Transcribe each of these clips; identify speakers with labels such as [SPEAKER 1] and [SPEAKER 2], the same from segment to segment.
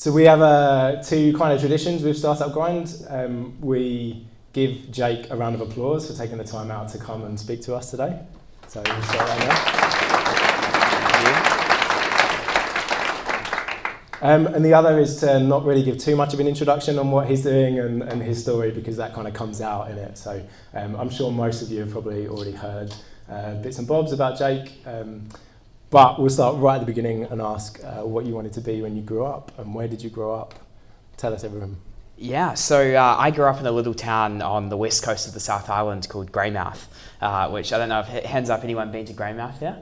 [SPEAKER 1] So we have two kind of traditions with Startup Grind. We give Jake a round of applause for taking the time out to come and speak to us today. So we'll start right now. And the other is to not really give too much of an introduction on what he's doing and his story, because that kind of comes out in it. So I'm sure most of you have probably already heard bits and bobs about Jake. But we'll start right at the beginning and ask what you wanted to be when you grew up, and where did you grow up? Tell us, everyone.
[SPEAKER 2] Yeah, so I grew up in a little town on the west coast of the South Island called Greymouth, which I don't know if, hands up, anyone been to Greymouth here?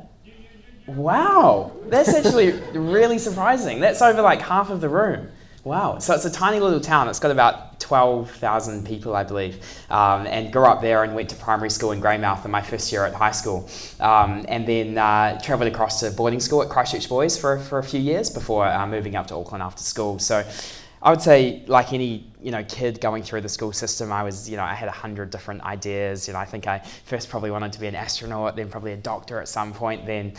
[SPEAKER 2] Wow, that's actually really surprising. That's over like half of the room. Wow, so it's a tiny little town. It's got about 12,000 people, I believe, and grew up there and went to primary school in Greymouth in my first year at high school, and then travelled across to boarding school at Christchurch Boys for a few years before moving up to Auckland after school. So I would say, like any kid going through the school system, I was I had 100 different ideas. I think I first probably wanted to be an astronaut, then probably a doctor at some point, then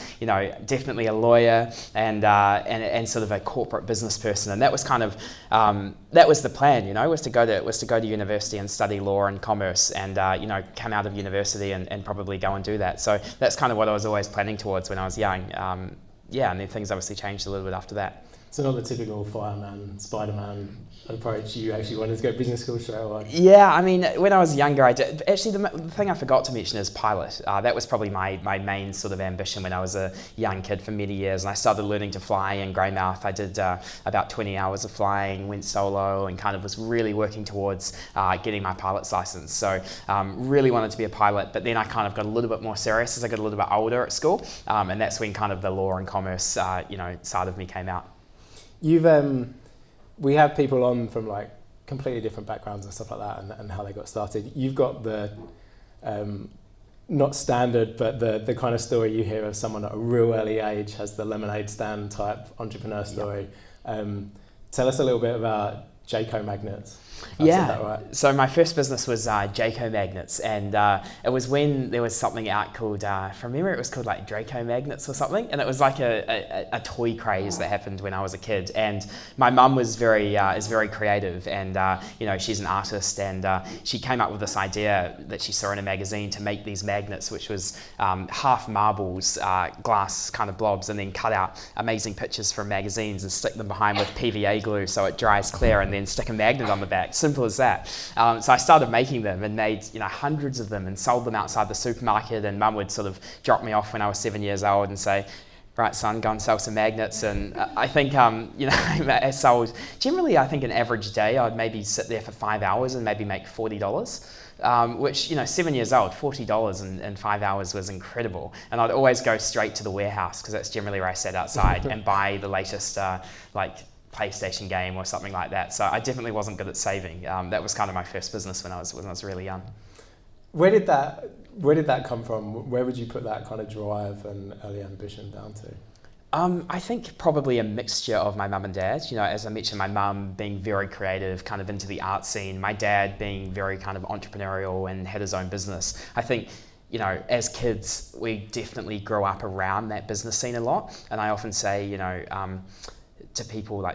[SPEAKER 2] definitely a lawyer, and sort of a corporate business person. And that was kind of that was the plan. Was to go to university and study law and commerce, and come out of university and probably go and do that. So that's kind of what I was always planning towards when I was young. And then things obviously changed a little bit after that.
[SPEAKER 1] So not the typical fireman, Spider-Man approach. You actually wanted to go to business school straight away.
[SPEAKER 2] Yeah, I mean, when I was younger, I did. Actually, the thing I forgot to mention is pilot. That was probably my main sort of ambition when I was a young kid for many years. And I started learning to fly in Greymouth. I did about 20 hours of flying, went solo, and kind of was really working towards getting my pilot's license. So really wanted to be a pilot. But then I kind of got a little bit more serious as I got a little bit older at school. And that's when kind of the law and commerce, side of me came out.
[SPEAKER 1] We have people on from like completely different backgrounds and stuff like that, and how they got started. You've got the not standard, but the kind of story you hear of someone at a real early age has the lemonade stand type entrepreneur story. Yeah. Tell us a little bit about J-Co Magnets.
[SPEAKER 2] Yeah,
[SPEAKER 1] that right.
[SPEAKER 2] So my first business was J-Co Magnets, and it was when there was something out called, from memory it was called like Draco Magnets or something, and it was like a toy craze that happened when I was a kid. And my mum was very creative, and she's an artist, and she came up with this idea that she saw in a magazine to make these magnets, which was half marbles, glass kind of blobs, and then cut out amazing pictures from magazines and stick them behind with PVA glue so it dries clear, and then stick a magnet on the back. Simple as that. So I started making them and made hundreds of them and sold them outside the supermarket, and Mum would sort of drop me off when I was 7 years old and say, right son, go and sell some magnets. And I think I sold, generally I think an average day I'd maybe sit there for 5 hours and maybe make $40, which 7 years old, $40 in 5 hours was incredible. And I'd always go straight to the warehouse, because that's generally where I sat outside, and buy the latest PlayStation game or something like that. So I definitely wasn't good at saving. That was kind of my first business when I was really young.
[SPEAKER 1] Where did that come from? Where would you put that kind of drive and early ambition down to?
[SPEAKER 2] I think probably a mixture of my mum and dad. As I mentioned, my mum being very creative, kind of into the art scene. My dad being very kind of entrepreneurial and had his own business. I think as kids, we definitely grow up around that business scene a lot. And I often say, to people,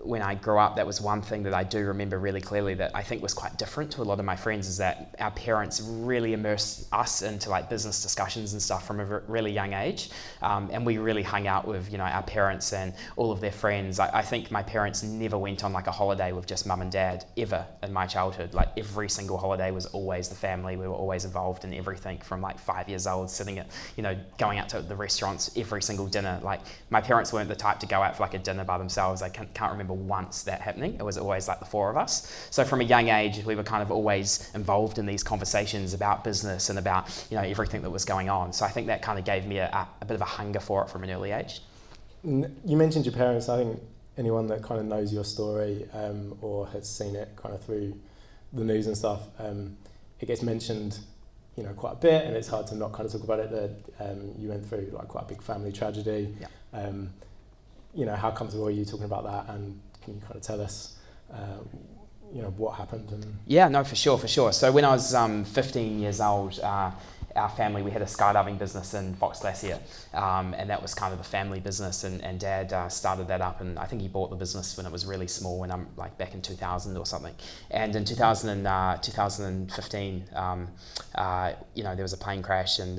[SPEAKER 2] when I grew up, that was one thing that I do remember really clearly that I think was quite different to a lot of my friends, is that our parents really immersed us into business discussions and stuff from a really young age, and we really hung out with our parents and all of their friends. I think my parents never went on a holiday with just mum and dad ever in my childhood. Every single holiday was always the family. We were always involved in everything from 5 years old, sitting at going out to the restaurants every single dinner. My parents weren't the type to go out for a dinner by themselves. I can't remember once that happening. It was always the four of us. So from a young age, we were kind of always involved in these conversations about business and about everything that was going on. So I think that kind of gave me a bit of a hunger for it from an early age.
[SPEAKER 1] You mentioned your parents. I think anyone that kind of knows your story or has seen it kind of through the news and stuff, it gets mentioned quite a bit, and it's hard to not kind of talk about it, that you went through quite a big family tragedy. Yeah. How comfortable are you talking about that, and can you kind of tell us what happened?
[SPEAKER 2] Yeah, no, for sure. So when I was 15 years old, our family, we had a skydiving business in Fox Glacier, and that was kind of a family business, and Dad started that up, and I think he bought the business when it was really small, when I'm like back in 2000 or something. And in 2015, there was a plane crash, and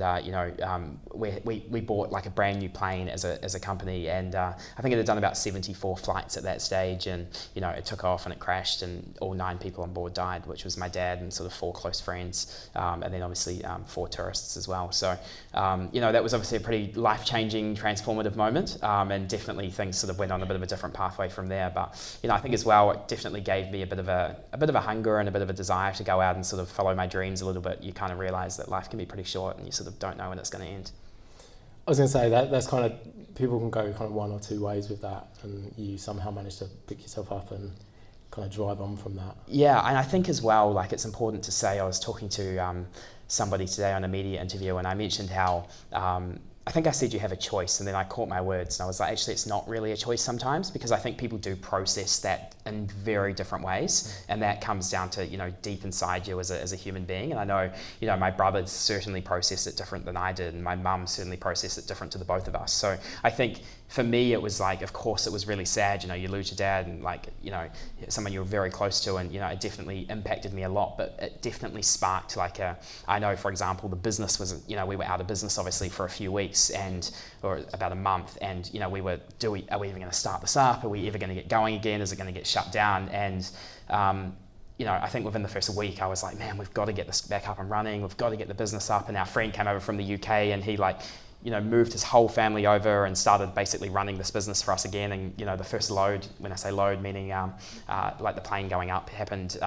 [SPEAKER 2] we bought like a brand new plane as a company, and I think it had done about 74 flights at that stage, and it took off and it crashed, and all 9 people on board died, which was my dad and sort of 4 close friends, and then obviously 4 tourists as well. So that was obviously a pretty life-changing, transformative moment, and definitely things sort of went on a bit of a different pathway from there. But I think as well, it definitely gave me a bit of a hunger and a bit of a desire to go out and sort of follow my dreams a little bit. You kind of realise that life can be pretty short, and you sort of don't know when it's going to end.
[SPEAKER 1] I was going to say that's kind of, people can go kind of one or two ways with that, and you somehow manage to pick yourself up and kind of drive on from that.
[SPEAKER 2] Yeah, and I think as well, like, it's important to say, I was talking to somebody today on a media interview, and I mentioned how I think I said you have a choice, and then I caught my words, and I was like, actually, it's not really a choice sometimes, because I think people do process that in very different ways, and that comes down to deep inside you as a human being. And I know my brothers certainly processed it different than I did, and my mum certainly processed it different to the both of us. So I think for me, it was like, of course, it was really sad. You lose your dad, and someone you were very close to, and it definitely impacted me a lot. But it definitely sparked I know, for example, the business was, we were out of business obviously for a few weeks, or about a month, and we were, are we even going to start this up? Are we ever going to get going again? Is it going to get shut down? And I think within the first week, I was like, man, we've got to get this back up and running. We've got to get the business up. And our friend came over from the UK, and he moved his whole family over and started basically running this business for us again. And the first load, when I say load, meaning like the plane going up, happened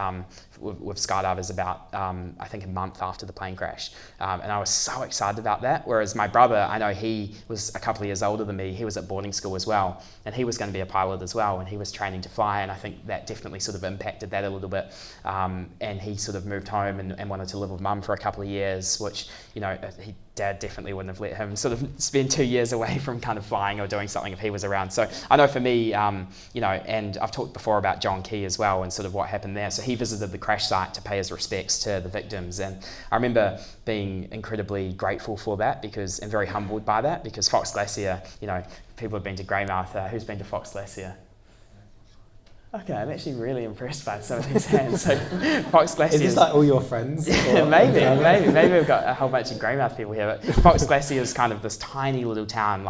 [SPEAKER 2] with skydivers about I think a month after the plane crash, and I was so excited about that. Whereas my brother, I know he was a couple of years older than me. He was at boarding school as well, and he was going to be a pilot as well, and he was training to fly. And I think that definitely sort of impacted that a little bit. And he sort of moved home and wanted to live with mum for a couple of years, which Dad definitely wouldn't have let him sort of spend 2 years away from kind of flying or doing something if he was around. So I know for me, and I've talked before about John Key as well, and sort of what happened there. So he visited the crash site to pay his respects to the victims, and I remember being incredibly grateful for that, and very humbled by that, because Fox Glacier, people have been to Greymouth. Who's been to Fox Glacier? Okay, I'm actually really impressed by some of these hands. So Fox Glacier
[SPEAKER 1] is this like all your friends?
[SPEAKER 2] Maybe we've got a whole bunch of Greymouth people here. But Fox Glacier is kind of this tiny little town,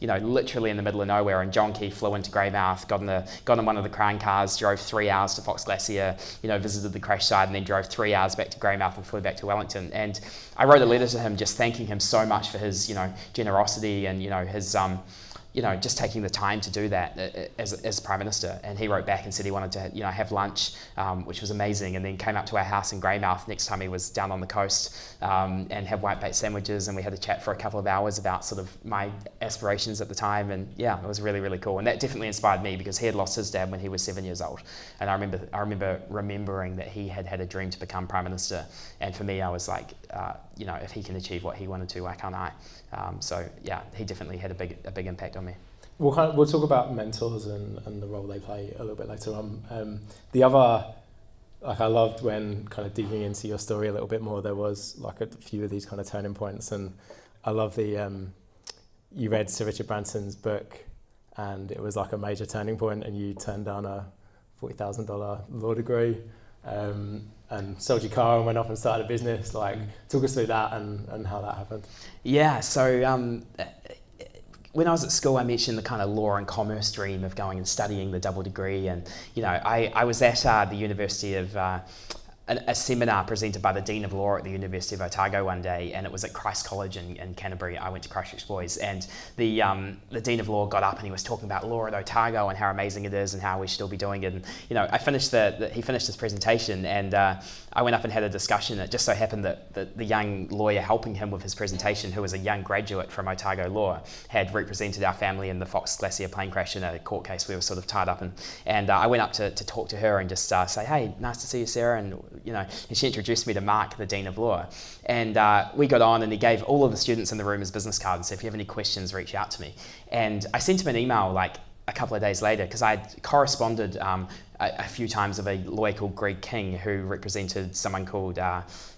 [SPEAKER 2] literally in the middle of nowhere. And John Key flew into Greymouth, got in one of the Crown cars, drove 3 hours to Fox Glacier, visited the crash site, and then drove 3 hours back to Greymouth and flew back to Wellington. And I wrote a letter to him just thanking him so much for his, generosity and, his just taking the time to do that as Prime Minister. And he wrote back and said he wanted to, have lunch, which was amazing, and then came up to our house in Greymouth next time he was down on the coast, and had whitebait sandwiches, and we had a chat for a couple of hours about sort of my aspirations at the time. And yeah, it was really, really cool. And that definitely inspired me, because he had lost his dad when he was 7 years old. And I remember remembering that he had a dream to become Prime Minister. And for me, I was like, if he can achieve what he wanted to, why can't I? So yeah, he definitely had a big impact on me.
[SPEAKER 1] We'll talk about mentors and the role they play a little bit later on. The other, I loved when kind of digging into your story a little bit more, there was like a few of these kind of turning points, and I love you read Sir Richard Branson's book, and it was like a major turning point, and you turned down a $40,000 law degree, and sold your car and went off and started a business. Talk us through that and how that happened.
[SPEAKER 2] Yeah, so when I was at school, I mentioned the kind of law and commerce dream of going and studying the double degree. And, I was at the University of a seminar presented by the Dean of Law at the University of Otago one day, and it was at Christ College in Canterbury. I went to Christchurch Boys, and the Dean of Law got up and he was talking about law at Otago and how amazing it is and how we should all be doing it. And I finished he finished his presentation, and I went up and had a discussion. It just so happened that the young lawyer helping him with his presentation, who was a young graduate from Otago Law, had represented our family in the Fox Glacier plane crash in a court case we were sort of tied up in. And I went up to talk to her and just say, hey, nice to see you, Sarah. And she introduced me to Mark, the Dean of Law. And we got on, and he gave all of the students in the room his business card and said, if you have any questions, reach out to me. And I sent him an email a couple of days later, because I had corresponded a few times of a lawyer called Greg King, who represented someone called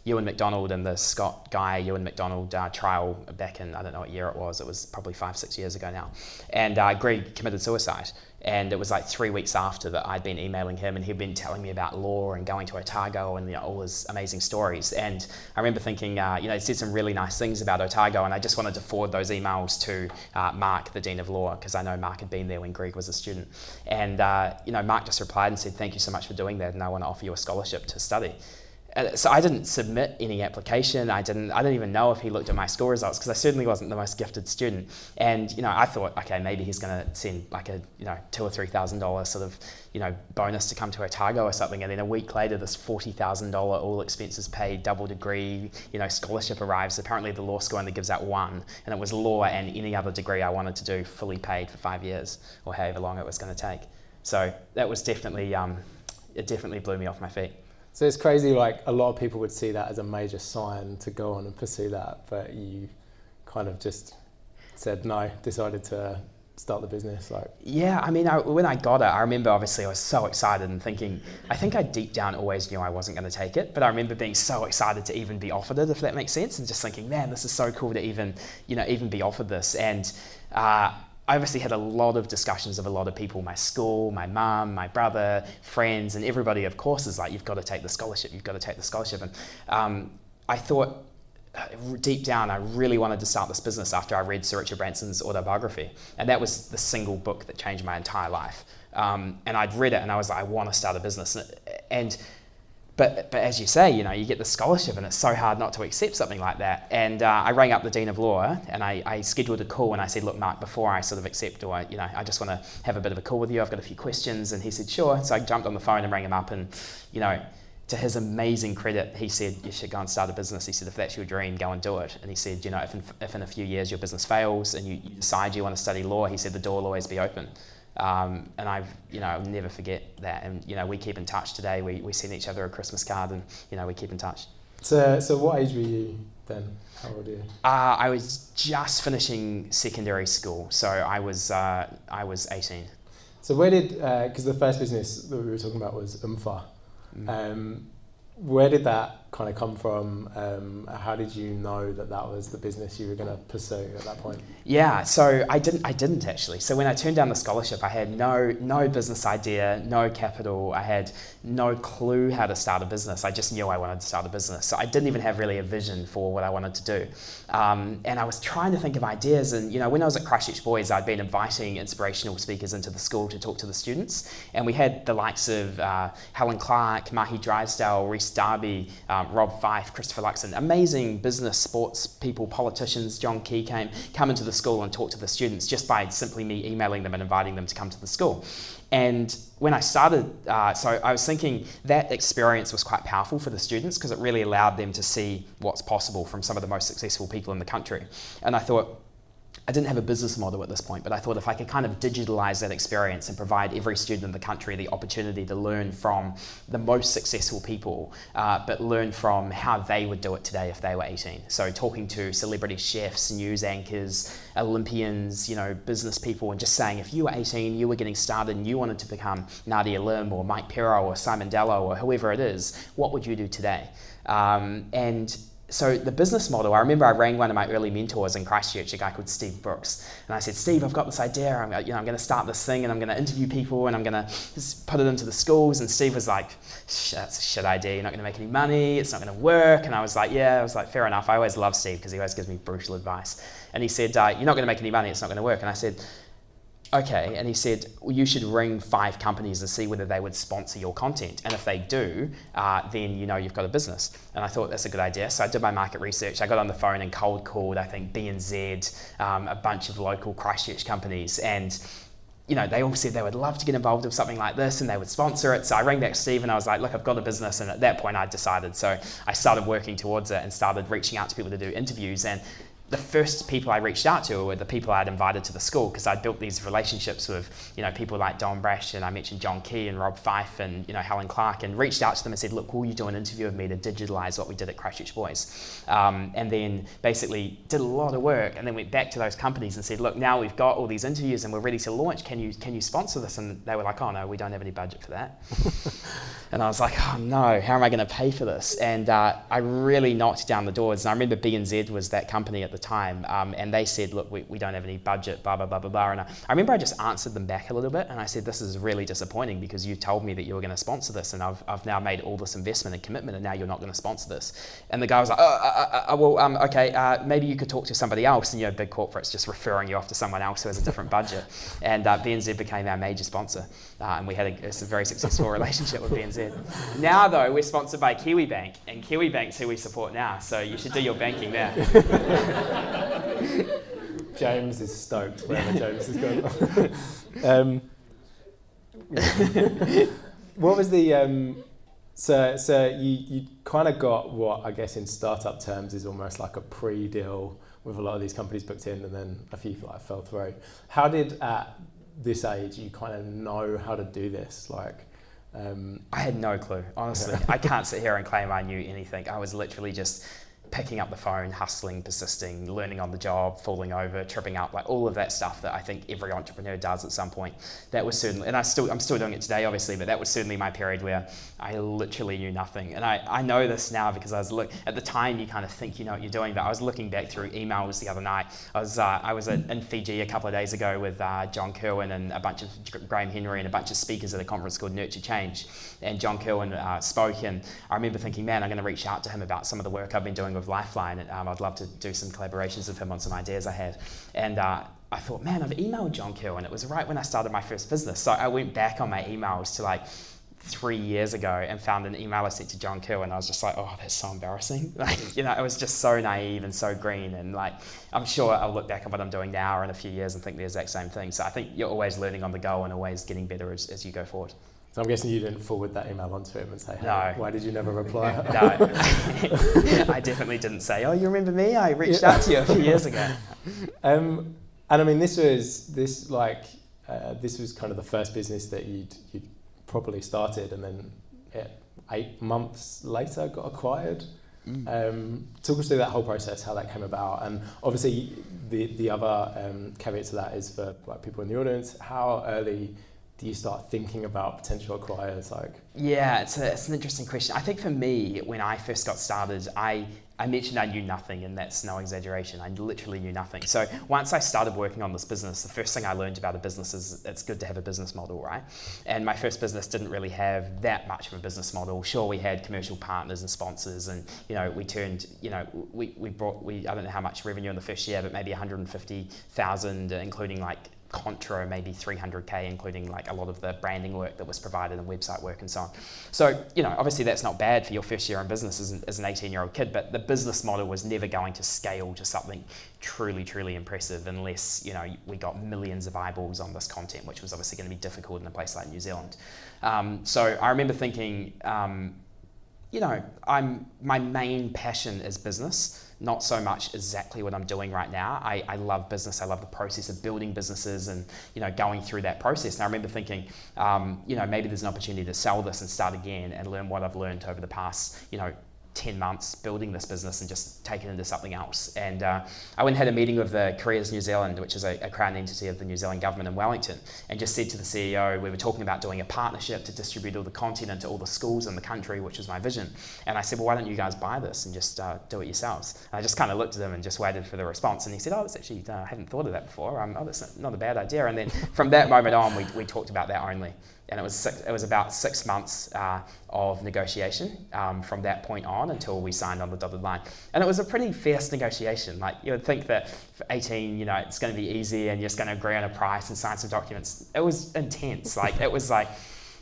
[SPEAKER 2] Ewan McDonald in the Scott Guy Ewan McDonald trial back in, I don't know what year it was probably 5-6 years ago now. And Greg committed suicide. And it was like 3 weeks after that I'd been emailing him, and he'd been telling me about law and going to Otago and all his amazing stories. And I remember thinking, he said some really nice things about Otago, and I just wanted to forward those emails to Mark, the Dean of Law, because I know Mark had been there when Greg was a student. And Mark just replied and said, "Thank you so much for doing that, and I want to offer you a scholarship to study." So I didn't submit any application. I didn't even know if he looked at my score results, because I certainly wasn't the most gifted student. And I thought, okay, maybe he's going to send like a $2,000 or $3,000 sort of bonus to come to Otago or something. And then a week later, this $40,000 all expenses paid double degree scholarship arrives. Apparently, the law school only gives out one, and it was law and any other degree I wanted to do, fully paid for 5 years or however long it was going to take. So that was definitely it definitely blew me off my feet.
[SPEAKER 1] So it's crazy, like a lot of people would see that as a major sign to go on and pursue that, but you kind of just said no, decided to start the business.
[SPEAKER 2] Yeah, I mean, when I got it, I remember obviously I was so excited and thinking, I think I deep down always knew I wasn't going to take it, but I remember being so excited to even be offered it, if that makes sense, and just thinking, man, this is so cool to even be offered this. And I obviously had a lot of discussions with a lot of people, my school, my mum, my brother, friends, and everybody, of course, is like, you've got to take the scholarship, And I thought, deep down, I really wanted to start this business after I read Sir Richard Branson's autobiography. And that was the single book that changed my entire life. And I'd read it and I was like, I want to start a business. But as you say, you get the scholarship and it's so hard not to accept something like that. And I rang up the Dean of Law and I scheduled a call and I said, look, Mark, before I sort of accept, or I just want to have a bit of a call with you. I've got a few questions. And he said, sure. So I jumped on the phone and rang him up, and, to his amazing credit, he said, you should go and start a business. He said, if that's your dream, go and do it. And he said, if in a few years your business fails and you decide you want to study law, he said, the door will always be open. And I'll never forget that. And, we keep in touch today. We send each other a Christmas card and, we keep in touch.
[SPEAKER 1] So what age were you then? How old were you?
[SPEAKER 2] I was just finishing secondary school. So I was 18.
[SPEAKER 1] So where did, because the first business that we were talking about was Umfa. Where did that kind of come from? How did you know that was the business you were going to pursue at that point?
[SPEAKER 2] Yeah, so I didn't actually. So when I turned down the scholarship, I had no business idea, no capital. I had no clue how to start a business. I just knew I wanted to start a business. So I didn't even have really a vision for what I wanted to do. And I was trying to think of ideas. And, when I was at Christchurch Boys, I'd been inviting inspirational speakers into the school to talk to the students. And we had the likes of Helen Clark, Mahi Drysdale, Reece Darby, Rob Fife, Christopher Luxon, amazing business, sports people, politicians. John Key come into the school and talk to the students just by simply me emailing them and inviting them to come to the school. And when I started, so I was thinking that experience was quite powerful for the students because it really allowed them to see what's possible from some of the most successful people in the country. And I thought, I didn't have a business model at this point, but I thought if I could kind of digitalize that experience and provide every student in the country the opportunity to learn from the most successful people, but learn from how they would do it today if they were 18. So talking to celebrity chefs, news anchors, Olympians, business people, and just saying if you were 18, you were getting started and you wanted to become Nadia Lim or Mike Pero or Simon Dello or whoever it is, what would you do today? So the business model, I remember I rang one of my early mentors in Christchurch, a guy called Steve Brooks, and I said, Steve, I've got this idea. I'm going to start this thing, and I'm going to interview people, and I'm going to just put it into the schools. And Steve was like, that's a shit idea. You're not going to make any money. It's not going to work. And I was like, fair enough. I always love Steve because he always gives me brutal advice. And he said, you're not going to make any money. It's not going to work. And I said, okay. And he said, well, you should ring 5 companies and see whether they would sponsor your content. And if they do, then you've got a business. And I thought that's a good idea. So I did my market research. I got on the phone and cold called, I think, B&Z, a bunch of local Christchurch companies. And they all said they would love to get involved with something like this and they would sponsor it. So I rang back Steve and I was like, look, I've got a business. And at that point I decided. So I started working towards it and started reaching out to people to do interviews. And the first people I reached out to were the people I'd invited to the school, because I'd built these relationships with, people like Don Brash, and I mentioned John Key and Rob Fife and, Helen Clark, and reached out to them and said, look, will you do an interview with me to digitalise what we did at Christchurch Boys? And then basically did a lot of work, and then went back to those companies and said, look, now we've got all these interviews and we're ready to launch. Can you sponsor this? And they were like, oh no, we don't have any budget for that. And I was like, oh no, how am I going to pay for this? And I really knocked down the doors. And I remember B&Z was that company at the time, and they said, look, we don't have any budget, blah, blah, blah, blah, blah. And I remember I just answered them back a little bit, and I said, this is really disappointing, because you told me that you were going to sponsor this, and I've now made all this investment and commitment, and now you're not going to sponsor this. And the guy was like, okay, maybe you could talk to somebody else. And big corporates just referring you off to someone else who has a different budget. And B&Z became our major sponsor, and we had a very successful relationship with B&Z. Now though, we're sponsored by Kiwi Bank, and Kiwi Bank's who we support now, so you should do your banking there.
[SPEAKER 1] James is stoked wherever James is going. What was the so you kind of got what I guess in startup terms is almost like a pre-deal with a lot of these companies booked in, and then a few fell through. How did at this age you kind of know how to do this?
[SPEAKER 2] I had no clue, honestly. I can't sit here and claim I knew anything. I was literally just picking up the phone, hustling, persisting, learning on the job, falling over, tripping up, like all of that stuff that I think every entrepreneur does at some point. That was certainly, and I'm still doing it today, obviously, but that was certainly my period where I literally knew nothing. And I know this now because at the time you kind of think you know what you're doing, but I was looking back through emails the other night. I was in Fiji a couple of days ago with John Kerwin and a bunch of Graham Henry and a bunch of speakers at a conference called Nurture Change. And John Kerwin spoke, and I remember thinking, man, I'm going to reach out to him about some of the work I've been doing with Lifeline, and I'd love to do some collaborations with him on some ideas I had. And I thought, man, I've emailed John Kerwin. It was right when I started my first business. So I went back on my emails to like 3 years ago and found an email I sent to John Kerwin. I was just like, oh, that's so embarrassing. It was just so naive and so green. And I'm sure I'll look back at what I'm doing now or in a few years and think the exact same thing. So I think you're always learning on the go and always getting better as you go forward.
[SPEAKER 1] So I'm guessing you didn't forward that email onto him and say, hey,
[SPEAKER 2] no.
[SPEAKER 1] Why did you never reply?
[SPEAKER 2] No, I definitely didn't say, oh, you remember me? I reached out to you a few years ago.
[SPEAKER 1] And I mean, this was kind of the first business that you'd properly started, and then 8 months later got acquired. Talk us through that whole process, how that came about, and obviously the other caveat to that is for people in the audience, how early do you start thinking about potential acquirers?
[SPEAKER 2] Yeah, it's an interesting question. I think for me, when I first got started, I mentioned I knew nothing, and that's no exaggeration. I literally knew nothing. So once I started working on this business, the first thing I learned about a business is it's good to have a business model, right? And my first business didn't really have that much of a business model. Sure, we had commercial partners and sponsors, and we turned, we brought, I don't know how much revenue in the first year, but maybe 150,000, including Contra, maybe 300k, including a lot of the branding work that was provided and website work and so on. So, obviously that's not bad for your first year in business as an 18-year-old kid, but the business model was never going to scale to something truly, truly impressive unless, we got millions of eyeballs on this content, which was obviously going to be difficult in a place like New Zealand. So I remember thinking, my main passion is business, not so much exactly what I'm doing right now. I love business. I love the process of building businesses and, going through that process. And I remember thinking, maybe there's an opportunity to sell this and start again and learn what I've learned over the past, 10 months building this business and just take it into something else. And I went and had a meeting with the Careers New Zealand, which is a crown entity of the New Zealand government in Wellington, and just said to the CEO, we were talking about doing a partnership to distribute all the content into all the schools in the country, which was my vision. And I said, well, why don't you guys buy this and just do it yourselves? And I just kind of looked at him and just waited for the response. And he said, oh, that's actually, I hadn't thought of that before. Oh, that's not a bad idea. And then from that moment on, we talked about that only. And it was about 6 months of negotiation from that point on until we signed on the dotted line. And it was a pretty fierce negotiation. You would think that for 18, it's going to be easy and you're just going to agree on a price and sign some documents. It was intense. It was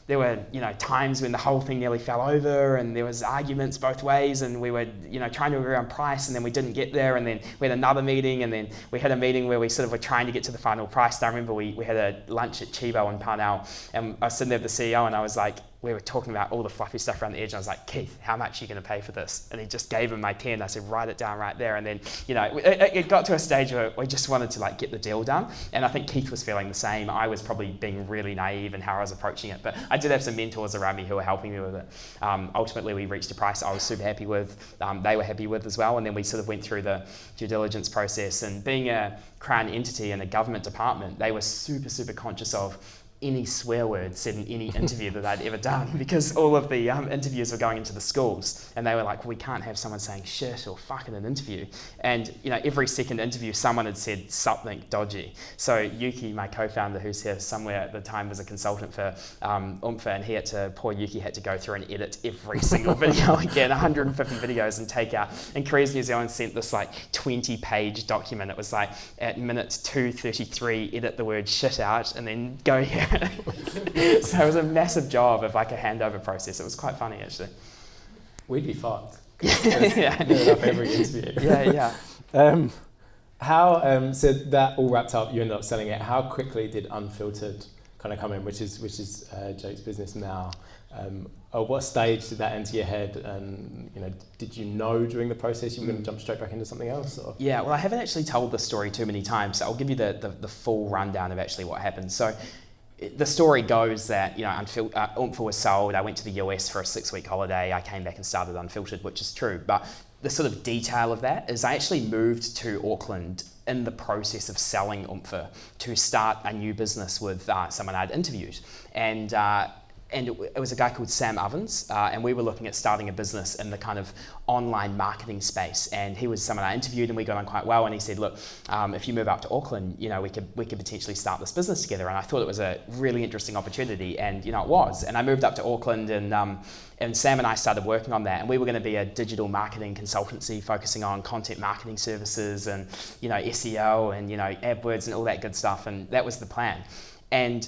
[SPEAKER 2] there were, times when the whole thing nearly fell over and there was arguments both ways, and we were, trying to agree on price, and then we didn't get there, and then we had another meeting, and then we had a meeting where we sort of were trying to get to the final price. And I remember we had a lunch at Chibo in Parnell, and I was sitting there with the CEO, and I was like, we were talking about all the fluffy stuff around the edge, and I was like, Keith, how much are you going to pay for this? And he just gave him my pen. I said, write it down right there. And then, it got to a stage where we just wanted to like get the deal done. And I think Keith was feeling the same. I was probably being really naive in how I was approaching it, but I did have some mentors around me who were helping me with it. Ultimately, we reached a price I was super happy with. They were happy with as well. And then we sort of went through the due diligence process, and being a Crown entity in a government department, they were super, super conscious of any swear word said in any interview that I'd ever done, because all of the interviews were going into the schools, and they were like, we can't have someone saying shit or fuck in an interview. And every second interview someone had said something dodgy. So Yuki, my co-founder, who's here somewhere at the time, was a consultant for Unfiltered, and poor Yuki had to go through and edit every single video again, 150 videos, and take out. And Careers New Zealand sent this like 20-page document. It was like, at minute 2:33, edit the word shit out, and then go here. So it was a massive job of like a handover process. It was quite funny, actually.
[SPEAKER 1] We'd be fucked.
[SPEAKER 2] Yeah.
[SPEAKER 1] Enough every interview.
[SPEAKER 2] Yeah.
[SPEAKER 1] So that all wrapped up, you ended up selling it. How quickly did Unfiltered kind of come in, which is Jake's business now? At what stage did that enter your head? And did you know during the process you were going to jump straight back into something else? Or?
[SPEAKER 2] Yeah, well, I haven't actually told the story too many times, so I'll give you the full rundown of actually what happened. So the story goes that Unfiltered was sold. I went to the US for a 6-week holiday. I came back and started Unfiltered, which is true. But the sort of detail of that is I actually moved to Auckland in the process of selling Unfiltered to start a new business with someone I'd interviewed. And it was a guy called Sam Ovens, and we were looking at starting a business in the kind of online marketing space. And he was someone I interviewed, and we got on quite well. And he said, "Look, if you move up to Auckland, we could potentially start this business together." And I thought it was a really interesting opportunity, and it was. And I moved up to Auckland, and Sam and I started working on that. And we were going to be a digital marketing consultancy focusing on content marketing services and SEO and AdWords and all that good stuff. And that was the plan. And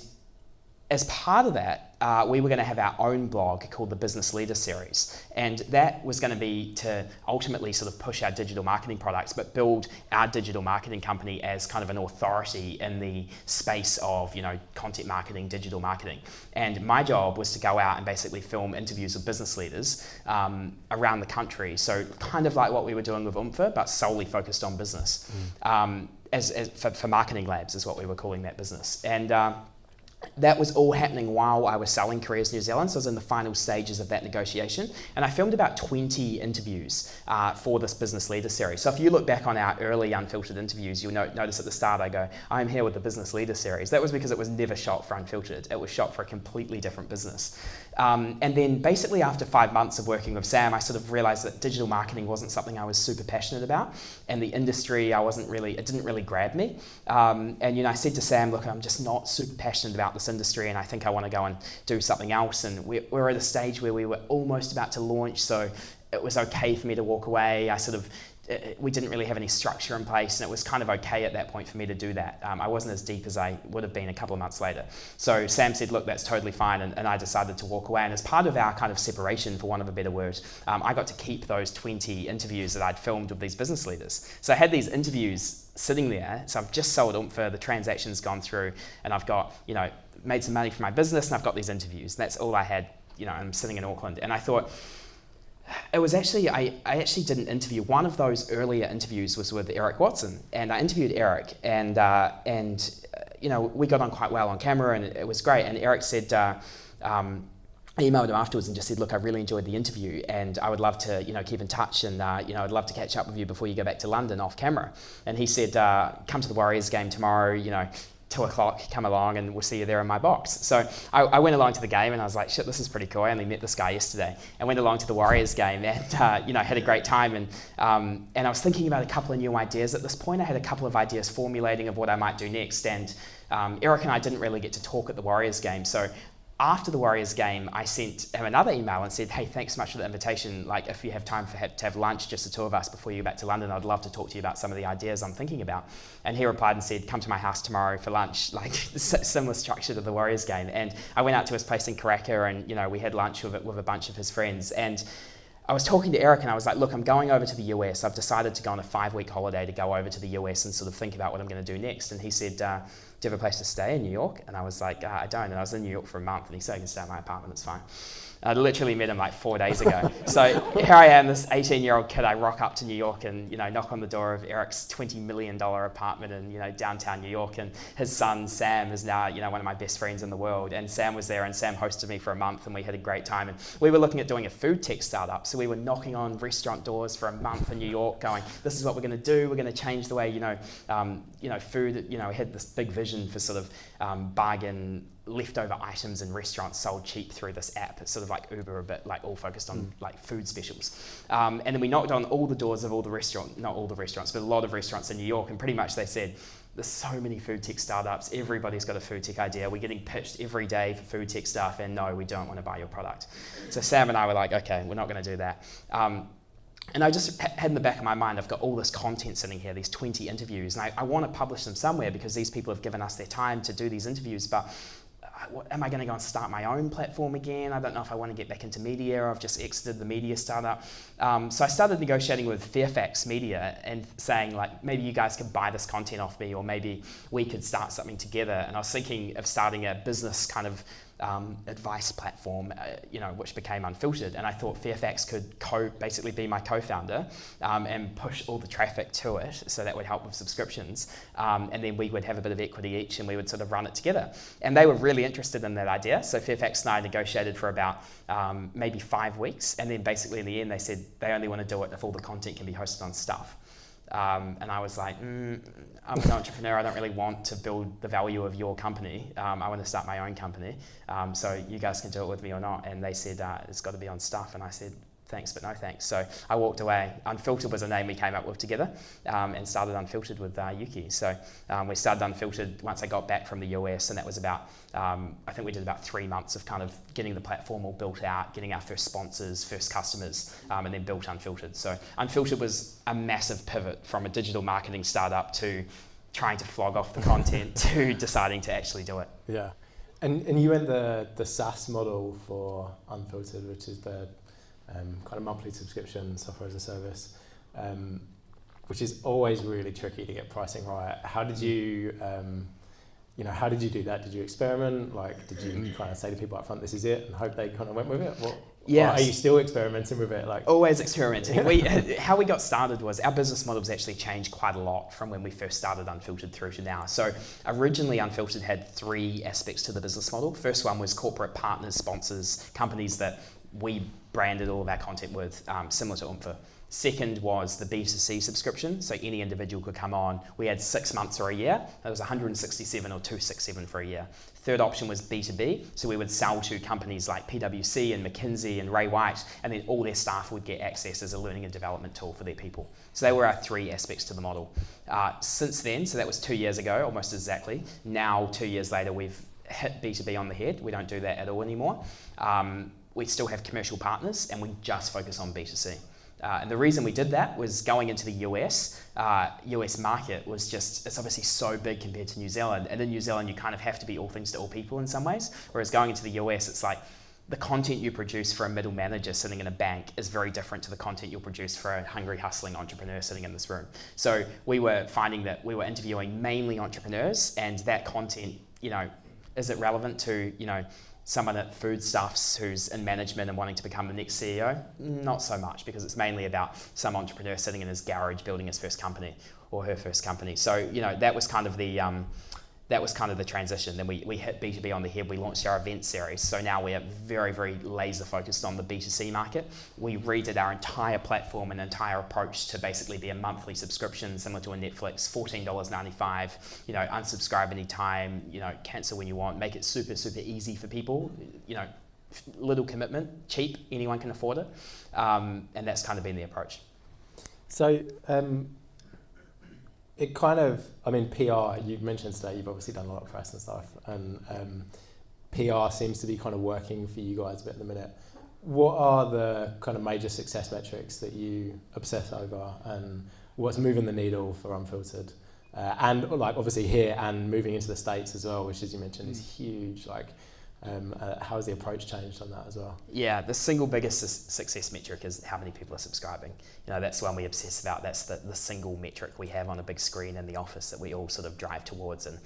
[SPEAKER 2] as part of that, we were going to have our own blog called the Business Leader Series. And that was going to be to ultimately sort of push our digital marketing products, but build our digital marketing company as kind of an authority in the space of, content marketing, digital marketing. And my job was to go out and basically film interviews with business leaders around the country. So kind of like what we were doing with Unfiltered, but solely focused on business. For marketing labs is what we were calling that business. And that was all happening while I was selling Careers New Zealand, so I was in the final stages of that negotiation, and I filmed about 20 interviews for this Business Leader Series. So if you look back on our early Unfiltered interviews, you'll notice at the start I go, I'm here with the Business Leader Series. That was because it was never shot for Unfiltered. It was shot for a completely different business. And then basically after 5 months of working with Sam, I sort of realized that digital marketing wasn't something I was super passionate about, and the industry, it didn't really grab me. And I said to Sam, look, I'm just not super passionate about this industry, and I think I want to go and do something else. And we're at a stage where we were almost about to launch, so it was okay for me to walk away. We didn't really have any structure in place, and it was kind of okay at that point for me to do that. I wasn't as deep as I would have been a couple of months later. So Sam said, look, that's totally fine, and I decided to walk away. And as part of our kind of separation, for want of a better word, I got to keep those 20 interviews that I'd filmed with these business leaders. So I had these interviews sitting there. So I've just sold Unfiltered, the transaction's gone through, and I've got, made some money for my business, and I've got these interviews. That's all I had, I'm sitting in Auckland. And I thought, it was actually, I actually did an interview. One of those earlier interviews was with Eric Watson, and I interviewed Eric, and we got on quite well on camera, and it was great. And Eric said, I emailed him afterwards and just said, look, I really enjoyed the interview, and I would love to, keep in touch, and I'd love to catch up with you before you go back to London off camera. And he said, come to the Warriors game tomorrow, 2:00, come along and we'll see you there in my box. So I went along to the game, and I was like, shit, this is pretty cool. I only met this guy yesterday. I went along to the Warriors game and, had a great time. And I was thinking about a couple of new ideas at this point. I had a couple of ideas formulating of what I might do next. And Eric and I didn't really get to talk at the Warriors game. So after the Warriors game, I sent him another email and said, hey, thanks so much for the invitation. Like, if you have time to have lunch, just the two of us, before you go back to London, I'd love to talk to you about some of the ideas I'm thinking about. And he replied and said, come to my house tomorrow for lunch, like similar structure to the Warriors game. And I went out to his place in Karaka, and, we had lunch with a bunch of his friends. And I was talking to Eric and I was like, look, I'm going over to the US. I've decided to go on a 5-week holiday to go over to the US and sort of think about what I'm going to do next. And he said, do you have a place to stay in New York? And I was like, I don't. And I was in New York for a month. And he said, I can stay at my apartment, it's fine. I literally met him like 4 days ago. So here I am, this 18-year-old kid. I rock up to New York and, knock on the door of Eric's $20 million apartment in, downtown New York. And his son, Sam, is now, one of my best friends in the world. And Sam was there and Sam hosted me for a month and we had a great time. And we were looking at doing a food tech startup. So we were knocking on restaurant doors for a month in New York going, this is what we're going to do. We're going to change the way, food, we had this big vision for sort of bargain leftover items in restaurants sold cheap through this app. It's sort of like Uber, a bit like all focused on like food specials. And then we knocked on all the doors of all the restaurants, not all the restaurants, but a lot of restaurants in New York. And pretty much they said, there's so many food tech startups. Everybody's got a food tech idea. We're getting pitched every day for food tech stuff. And no, we don't want to buy your product. So Sam and I were like, okay, we're not going to do that. And I just had in the back of my mind, I've got all this content sitting here, these 20 interviews, and I want to publish them somewhere because these people have given us their time to do these interviews, but am I going to go and start my own platform again? I don't know if I want to get back into media. I've just exited the media startup. So I started negotiating with Fairfax Media and saying, like, maybe you guys could buy this content off me, or maybe we could start something together. And I was thinking of starting a business kind of advice platform, which became Unfiltered. And I thought Fairfax could basically be my co-founder and push all the traffic to it, so that would help with subscriptions. And then we would have a bit of equity each and we would sort of run it together. And they were really interested in that idea. So Fairfax and I negotiated for about maybe 5 weeks. And then basically in the end, they said they only want to do it if all the content can be hosted on Stuff. And I was like, I'm an entrepreneur. I don't really want to build the value of your company. I want to start my own company. So you guys can do it with me or not. And they said, it's got to be on Stuff. And I said, thanks, but no thanks. So I walked away. Unfiltered was a name we came up with together and started Unfiltered with Yuki. So we started Unfiltered once I got back from the US, and that was about, I think we did about 3 months of kind of getting the platform all built out, getting our first sponsors, first customers, and then built Unfiltered. So Unfiltered was a massive pivot from a digital marketing startup to trying to flog off the content to deciding to actually do it.
[SPEAKER 1] Yeah. And you went the SaaS model for Unfiltered, which is the kind of monthly subscription, software as a service, which is always really tricky to get pricing right. How did you, how did you do that? Did you experiment? Like, did you kind of say to people up front, this is it, and hope they kind of went with it?
[SPEAKER 2] Yes.
[SPEAKER 1] Are you still experimenting with it? Like,
[SPEAKER 2] always experimenting. How we got started was our business models actually changed quite a lot from when we first started Unfiltered through to now. So originally Unfiltered had 3 aspects to the business model. First one was corporate partners, sponsors, companies that we branded all of our content with, similar to Umfa. Second was the B2C subscription, so any individual could come on. We had 6 months or a year. That was 167 or 267 for a year. Third option was B2B, so we would sell to companies like PwC and McKinsey and Ray White, and then all their staff would get access as a learning and development tool for their people. So they were our 3 aspects to the model. Since then, so that was 2 years ago, almost exactly. Now, 2 years later, we've hit B2B on the head. We don't do that at all anymore. We still have commercial partners, and we just focus on B2C. And the reason we did that was going into the US market was just, it's obviously so big compared to New Zealand. And in New Zealand, you kind of have to be all things to all people in some ways. Whereas going into the US, it's like the content you produce for a middle manager sitting in a bank is very different to the content you'll produce for a hungry, hustling entrepreneur sitting in this room. So we were finding that we were interviewing mainly entrepreneurs, and that content, is it relevant to, someone at Foodstuffs who's in management and wanting to become the next CEO? Not so much, because it's mainly about some entrepreneur sitting in his garage building his first company or her first company. So, that was kind of the transition. Then we hit B2B on the head. We launched our event series. So now we are very, very laser focused on the B2C market. We redid our entire platform and entire approach to basically be a monthly subscription similar to a Netflix, $14.95, unsubscribe anytime, cancel when you want, make it super, super easy for people, little commitment, cheap, anyone can afford it. And that's kind of been the approach.
[SPEAKER 1] So, it kind of, PR, you've mentioned today, you've obviously done a lot of press and stuff, and PR seems to be kind of working for you guys a bit at the minute. What are the kind of major success metrics that you obsess over, and what's moving the needle for Unfiltered? And like obviously here and moving into the States as well, which as you mentioned is huge. Like How has the approach changed on that as well?
[SPEAKER 2] Yeah, the single biggest success metric is how many people are subscribing. That's the one we obsess about. That's the single metric we have on a big screen in the office that we all sort of drive towards. And,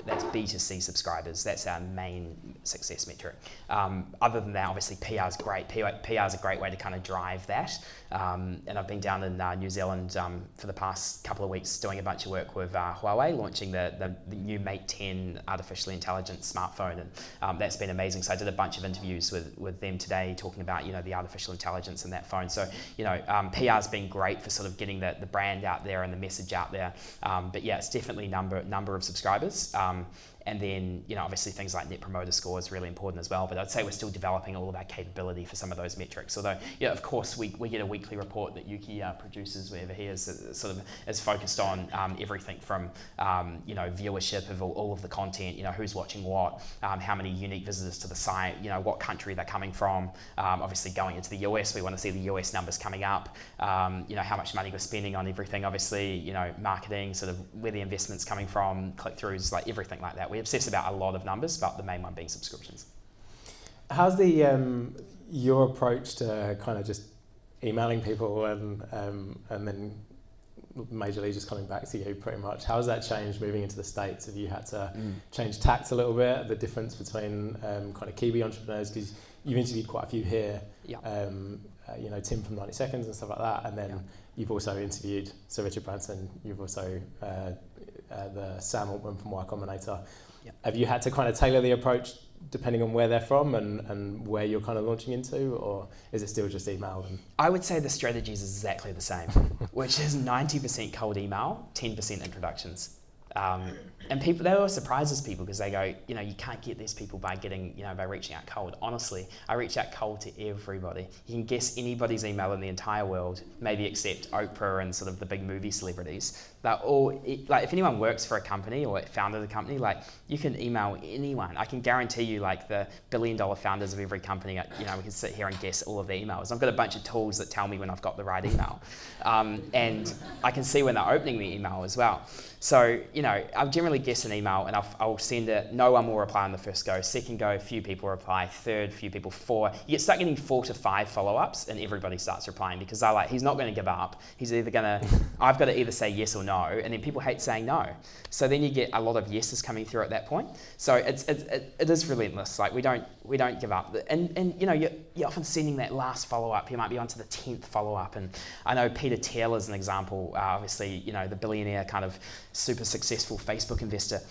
[SPEAKER 2] that's B2C subscribers. That's our main success metric. Other than that, obviously PR is great. PR is a great way to kind of drive that. And I've been down in New Zealand for the past couple of weeks doing a bunch of work with Huawei, launching the new Mate 10 artificially intelligent smartphone. And that's been amazing. So I did a bunch of interviews with them today talking about, the artificial intelligence in that phone. So, PR's been great for sort of getting the brand out there and the message out there. But yeah, it's definitely number of subscribers. And then, obviously things like Net Promoter Score is really important as well. But I'd say we're still developing all of our capability for some of those metrics. Although, of course, we get a weekly report that Yuki produces wherever he is, sort of is focused on everything from, viewership of all of the content, who's watching what, how many unique visitors to the site, what country they're coming from. Obviously, going into the US, we want to see the US numbers coming up, how much money we're spending on everything, obviously, marketing, sort of where the investment's coming from, click-throughs, like everything like that. We obsess about a lot of numbers, but the main one being subscriptions.
[SPEAKER 1] How's your approach to kind of just emailing people and then majorly just coming back to you pretty much? How has that changed moving into the States? Have you had to change tact a little bit, the difference between kind of Kiwi entrepreneurs, because you've interviewed quite a few here, Tim from 90 Seconds and stuff like that, and then you've also interviewed Sir Richard Branson, you've also the Sam Altman from Y Combinator. Have you had to kind of tailor the approach depending on where they're from and where you're kind of launching into, or is it still just email?
[SPEAKER 2] I would say the strategy is exactly the same, which is 90% cold email, 10% introductions. And people, that always surprises people because they go, you can't get these people by getting, by reaching out cold. Honestly, I reach out cold to everybody. You can guess anybody's email in the entire world, maybe except Oprah and sort of the big movie celebrities. They're all, like, if anyone works for a company or founded a company, like, you can email anyone. I can guarantee you, like, the billion-dollar founders of every company, we can sit here and guess all of their emails. I've got a bunch of tools that tell me when I've got the right email. And I can see when they're opening the email as well. So, I'll generally guess an email and I'll send it. No one will reply on the first go. Second go, few people reply. Third, few people. 4. You start getting 4 to 5 follow-ups and everybody starts replying because they're like, he's not going to give up. He's either going to, I've got to either say yes or no. And then people hate saying no. So then you get a lot of yeses coming through at that point. So it is relentless. Like we don't give up. And you're often sending that last follow-up. You might be onto the 10th follow-up. And I know Peter Thiel is an example. Obviously, the billionaire kind of super successful Facebook investor.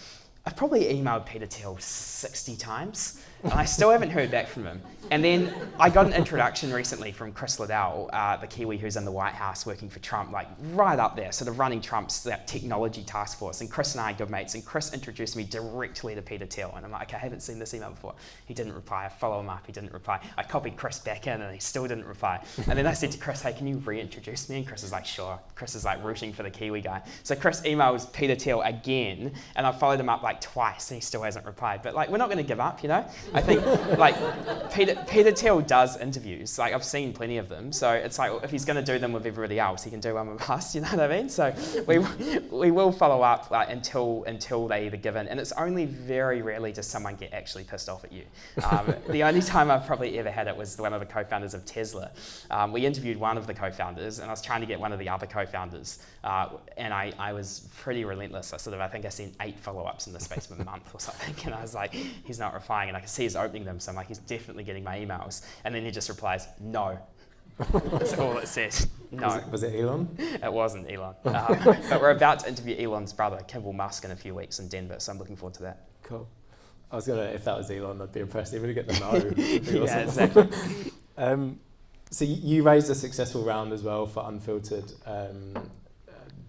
[SPEAKER 2] I've probably emailed Peter Thiel 60 times and I still haven't heard back from him. And then I got an introduction recently from Chris Liddell, the Kiwi who's in the White House working for Trump, like right up there, sort of running Trump's technology task force. And Chris and I are good mates, and Chris introduced me directly to Peter Thiel. And I'm like, okay, I haven't seen this email before. He didn't reply. I follow him up. He didn't reply. I copied Chris back in and he still didn't reply. And then I said to Chris, hey, can you reintroduce me? And Chris is like, sure. Chris is like rooting for the Kiwi guy. So Chris emails Peter Thiel again, and I followed him up like twice and he still hasn't replied. But like, we're not going to give up, I think like Peter Thiel does interviews. Like I've seen plenty of them. So it's like, if he's going to do them with everybody else, he can do one with us, you know what I mean? So we will follow up until they either give in. And it's only very rarely does someone get actually pissed off at you. The only time I've probably ever had it was one of the co-founders of Tesla. We interviewed one of the co-founders and I was trying to get one of the other co-founders. And I was pretty relentless. I think I sent 8 follow-ups in the space of a month or something. And I was like, he's not replying. And I can see he's opening them. So I'm like, he's definitely getting my emails. And then he just replies, no. That's all it says. No.
[SPEAKER 1] Was it Elon?
[SPEAKER 2] It wasn't Elon. But we're about to interview Elon's brother, Kimball Musk, in a few weeks in Denver. So I'm looking forward to that.
[SPEAKER 1] Cool. I was if that was Elon, I'd be impressed. Even to get the no. Would be awesome.
[SPEAKER 2] Yeah, exactly.
[SPEAKER 1] So you raised a successful round as well for Unfiltered.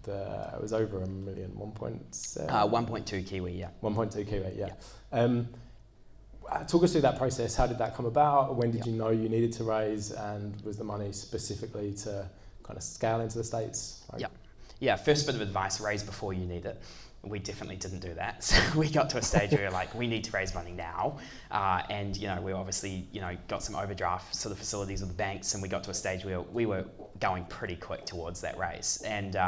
[SPEAKER 1] It was over $1 million, 1.7?
[SPEAKER 2] 1.2 Kiwi, yeah.
[SPEAKER 1] 1.2 Kiwi, yeah. Talk us through that process. How did that come about? When did you know you needed to raise? And was the money specifically to kind of scale into the States?
[SPEAKER 2] Yeah, first bit of advice, raise before you need it. We definitely didn't do that. So we got to a stage where like, we need to raise money now. And we obviously, got some overdraft sort of facilities with the banks, and we got to a stage where we were going pretty quick towards that raise. And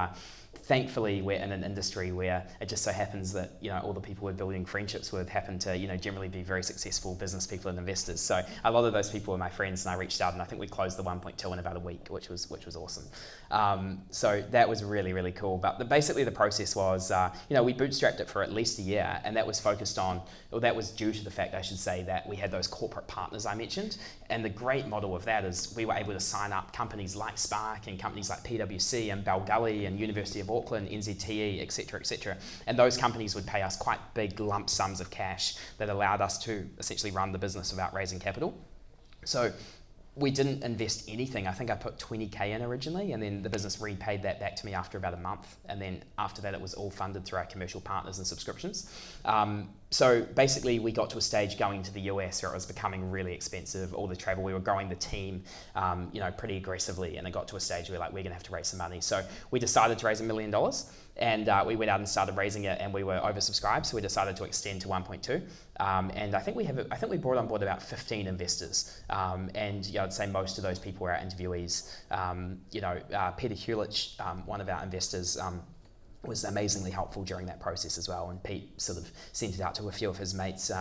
[SPEAKER 2] thankfully we're in an industry where it just so happens that, all the people we're building friendships with happen to, generally be very successful business people and investors. So a lot of those people were my friends, and I reached out, and I think we closed the 1.2 in about a week, which was awesome. So that was really, really cool. But basically the process was, we bootstrapped it for at least a year, and that was focused on, or that was due to the fact, I should say, that we had those corporate partners I mentioned. And the great model of that is we were able to sign up companies like Spark and companies like PwC and Bell Gully and University of Auckland, NZTE, etc., etc. And those companies would pay us quite big lump sums of cash that allowed us to essentially run the business without raising capital. So we didn't invest anything. I think I put 20K in originally, and then the business repaid that back to me after about a month. And then after that, it was all funded through our commercial partners and subscriptions. So basically, we got to a stage going to the US where it was becoming really expensive, all the travel. We were growing the team, pretty aggressively, and it got to a stage where we're gonna have to raise some money. So we decided to raise $1 million. And we went out and started raising it, and we were oversubscribed, so we decided to extend to 1.2. And I think we brought on board about 15 investors, and I'd say most of those people were our interviewees. Peter Hewlett, one of our investors, was amazingly helpful during that process as well, and Pete sort of sent it out to a few of his mates,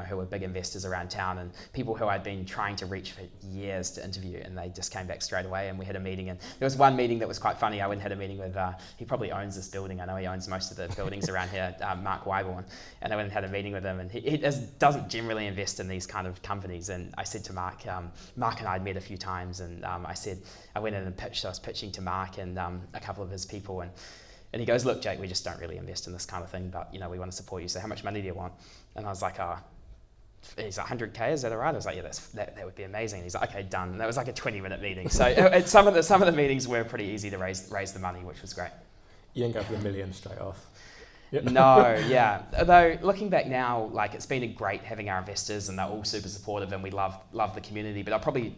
[SPEAKER 2] who were big investors around town, and people who I'd been trying to reach for years to interview, and they just came back straight away, and we had a meeting. And there was one meeting that was quite funny. I went and had a meeting with, he probably owns this building, I know he owns most of the buildings around here, Mark Wyborn, and I went and had a meeting with him, and he doesn't generally invest in these kind of companies. And I said to Mark, Mark and I had met a few times, and I went in and pitched. I was pitching to Mark and a couple of his people, and he goes, "Look, Jake, we just don't really invest in this kind of thing, but we want to support you. So how much money do you want?" And I was like, he's like, 100K, is that all right? I was like, yeah, that would be amazing. He's like, okay, done. And that was like a 20-minute meeting. So some of the meetings were pretty easy to raise the money, which was great.
[SPEAKER 1] You didn't go for the million straight off.
[SPEAKER 2] Yep. No, yeah. Although looking back now, it's been great having our investors, and they're all super supportive, and we love the community. But I'll probably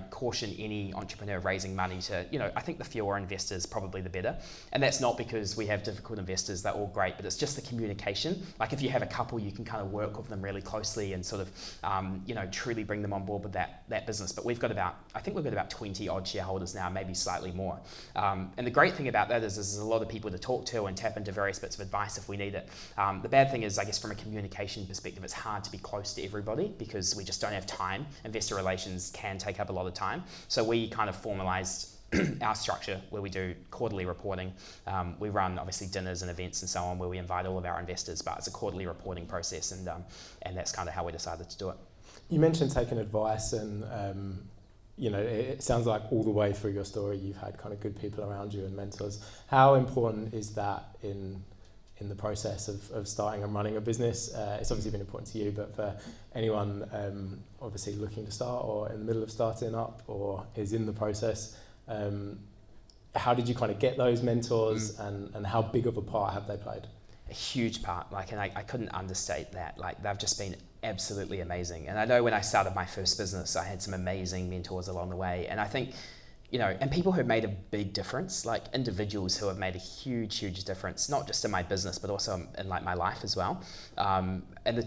[SPEAKER 2] caution any entrepreneur raising money to, I think the fewer investors, probably the better. And that's not because we have difficult investors, they're all great, but it's just the communication. Like if you have a couple, you can kind of work with them really closely and sort of, truly bring them on board with that business. But we've got about 20 odd shareholders now, maybe slightly more. And the great thing about that is there's a lot of people to talk to and tap into various bits of advice if we need it. The bad thing is, I guess from a communication perspective, it's hard to be close to everybody because we just don't have time. Investor relations can take up a lot of time. So we kind of formalized our structure where we do quarterly reporting. We run obviously dinners and events and so on where we invite all of our investors, but it's a quarterly reporting process, and that's kind of how we decided to do it.
[SPEAKER 1] You mentioned taking advice, and it sounds like all the way through your story you've had kind of good people around you and mentors. How important is that in the process of starting and running a business? It's obviously been important to you, but for anyone obviously looking to start or in the middle of starting up or is in the process, how did you kind of get those mentors, and how big of a part have they played?
[SPEAKER 2] A huge part, and I couldn't understate that. They've just been absolutely amazing. And I know when I started my first business, I had some amazing mentors along the way, and I think and people who have made a big difference, like individuals who have made a huge, huge difference, not just in my business, but also in my life as well. And the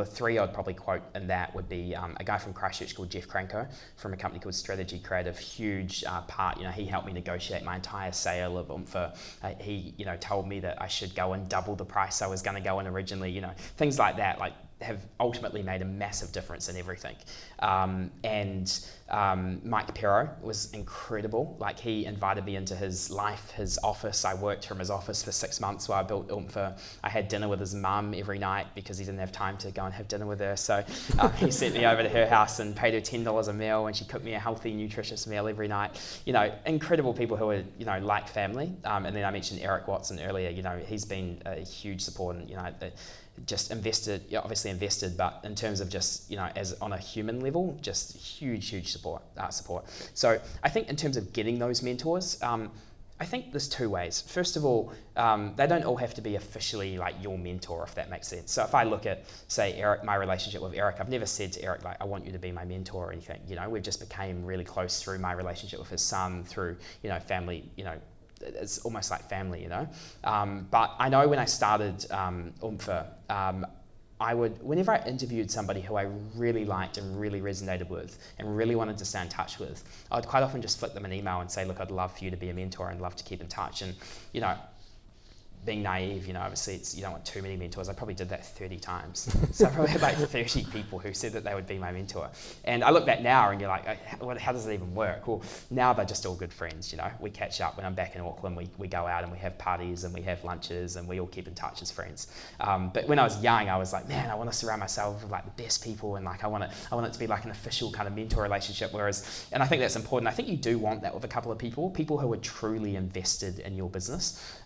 [SPEAKER 2] three I'd probably quote in that would be a guy from Christchurch called Jeff Cranko from a company called Strategy Creative. Huge part, he helped me negotiate my entire sale of Umfa. He, told me that I should go and double the price I was going to go in originally. Things like that, have ultimately made a massive difference in everything. Mike Pero was incredible. He invited me into his office. I worked from his office for 6 months while I built Umfa. I had dinner with his mum every night because he didn't have time to go and have dinner with her. So he sent me over to her house and paid her $10 a meal, and she cooked me a healthy, nutritious meal every night. Incredible people who are, like family. And then I mentioned Eric Watson earlier. He's been a huge support, and, just obviously invested, but in terms of just, as on a human level, just huge support. So I think in terms of getting those mentors, I think there's two ways. First of all, they don't all have to be officially your mentor, if that makes sense. So if I look at, say, Eric, my relationship with Eric, I've never said to Eric, I want you to be my mentor or anything. We've just became really close through my relationship with his son, through, family, it's almost like family, But I know when I started Umfa, whenever I interviewed somebody who I really liked and really resonated with and really wanted to stay in touch with, I'd quite often just flick them an email and say, look, I'd love for you to be a mentor and love to keep in touch. And, being naive, obviously you don't want too many mentors. I probably did that 30 times. So I probably had like 30 people who said that they would be my mentor. And I look back now and you're like, how does it even work? Well, now they're just all good friends, We catch up when I'm back in Auckland, we go out and we have parties and we have lunches and we all keep in touch as friends. But when I was young, I was like, man, I want to surround myself with like the best people, and like I want it to be like an official kind of mentor relationship. And I think that's important. I think you do want that with a couple of people who are truly invested in your business.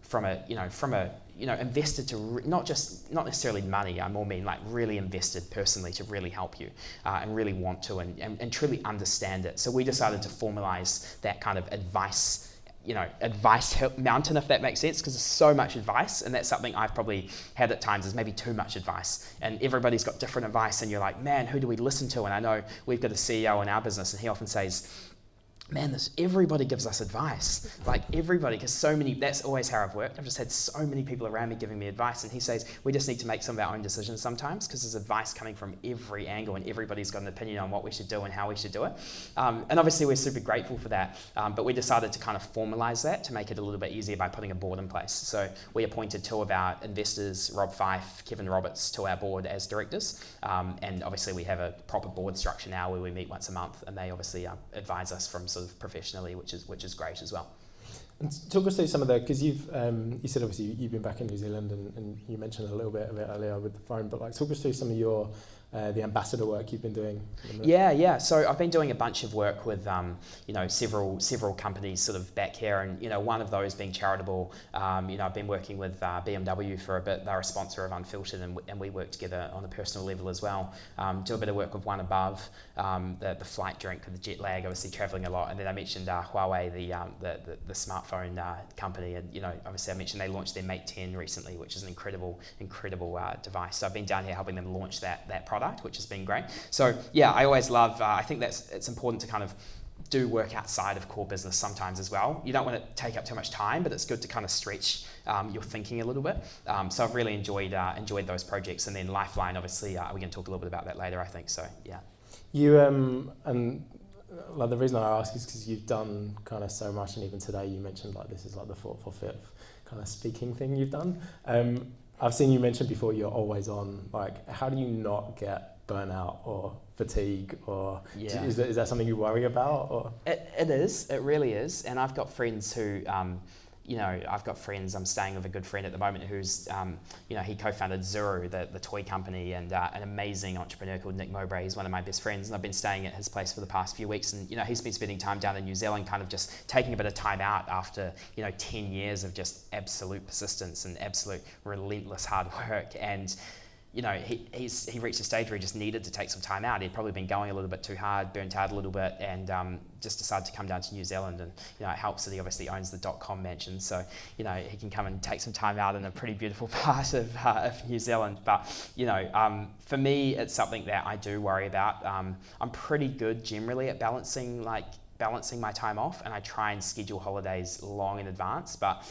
[SPEAKER 2] Invested to not necessarily money. I more mean like really invested personally to really help you and really want to and truly understand it. So we decided to formalize that kind of advice mountain, if that makes sense, because there's so much advice, and that's something I've probably had at times is maybe too much advice, and everybody's got different advice, and you're like, man, who do we listen to? And I know we've got a CEO in our business, and he often says, man, everybody gives us advice, like everybody, because that's always how I've worked. I've just had so many people around me giving me advice, and he says we just need to make some of our own decisions sometimes because there's advice coming from every angle and everybody's got an opinion on what we should do and how we should do it. And obviously we're super grateful for that, but we decided to kind of formalize that to make it a little bit easier by putting a board in place. So we appointed two of our investors, Rob Fife, Kevin Roberts, to our board as directors, and obviously we have a proper board structure now where we meet once a month, and they obviously advise us from sort of professionally, which is great as well.
[SPEAKER 1] And talk us through some of the, because you said obviously you've been back in New Zealand and you mentioned a little bit of it earlier with the phone, but like talk us through some of your the ambassador work you've been doing.
[SPEAKER 2] Yeah. So I've been doing a bunch of work with several companies sort of back here, and one of those being charitable. I've been working with BMW for a bit. They're a sponsor of Unfiltered, and we work together on a personal level as well. Do a bit of work with One Above, the flight drink with the jet lag, obviously traveling a lot. And then I mentioned Huawei, the smartphone company, and obviously I mentioned they launched their Mate 10 recently, which is an incredible device. So I've been down here helping them launch that product, which has been great. So yeah, I always love, I think it's important to kind of do work outside of core business sometimes as well. You don't want to take up too much time, but it's good to kind of stretch your thinking a little bit. So I've really enjoyed those projects. And then Lifeline, obviously, we're going to talk a little bit about that later, I think. So yeah.
[SPEAKER 1] You and like the reason I ask is because you've done kind of so much, and even today you mentioned like this is like the fourth or fifth kind of speaking thing you've done. I've seen you mention before you're always on. Like, how do you not get burnout or fatigue, or is that something you worry about? Or
[SPEAKER 2] it is. It really is. And I've got friends who. I'm staying with a good friend at the moment who's, he co-founded Zuru, the toy company, and an amazing entrepreneur called Nick Mowbray. He's one of my best friends, and I've been staying at his place for the past few weeks. And, he's been spending time down in New Zealand, kind of just taking a bit of time out after, 10 years of just absolute persistence and absolute relentless hard work. And, he reached a stage where he just needed to take some time out. He'd probably been going a little bit too hard, burnt out a little bit, and just decided to come down to New Zealand. And it helps that he obviously owns the .com mansion, so he can come and take some time out in a pretty beautiful part of New Zealand. But for me, it's something that I do worry about. I'm pretty good generally at balancing my time off, and I try and schedule holidays long in advance. But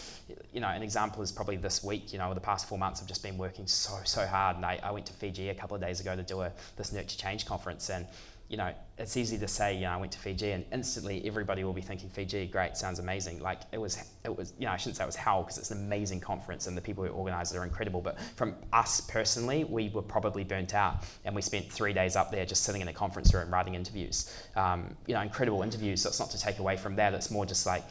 [SPEAKER 2] an example is probably this week. The past 4 months I've just been working so hard, and I went to Fiji a couple of days ago to do this Nurture Change conference, and it's easy to say, I went to Fiji, and instantly everybody will be thinking Fiji, great, sounds amazing. Like it was, I shouldn't say it was hell, because it's an amazing conference and the people who organise it are incredible. But from us personally, we were probably burnt out, and we spent 3 days up there just sitting in a conference room writing interviews. Incredible interviews. So it's not to take away from that. It's more just like,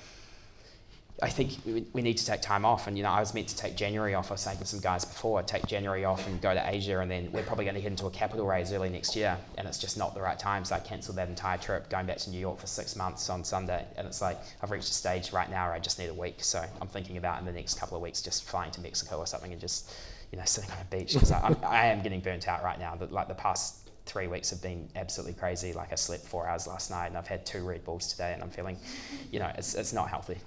[SPEAKER 2] I think we need to take time off, and I was meant to take January off. I was saying to some guys before, I'd take January off and go to Asia, and then we're probably going to head into a capital raise early next year, and it's just not the right time. So I cancelled that entire trip, going back to New York for 6 months on Sunday, and it's like I've reached a stage right now where I just need a week. So I'm thinking about in the next couple of weeks just flying to Mexico or something and just sitting on a beach, because I am getting burnt out right now. Like the past 3 weeks have been absolutely crazy. Like I slept 4 hours last night, and I've had 2 Red Bulls today, and I'm feeling, it's not healthy.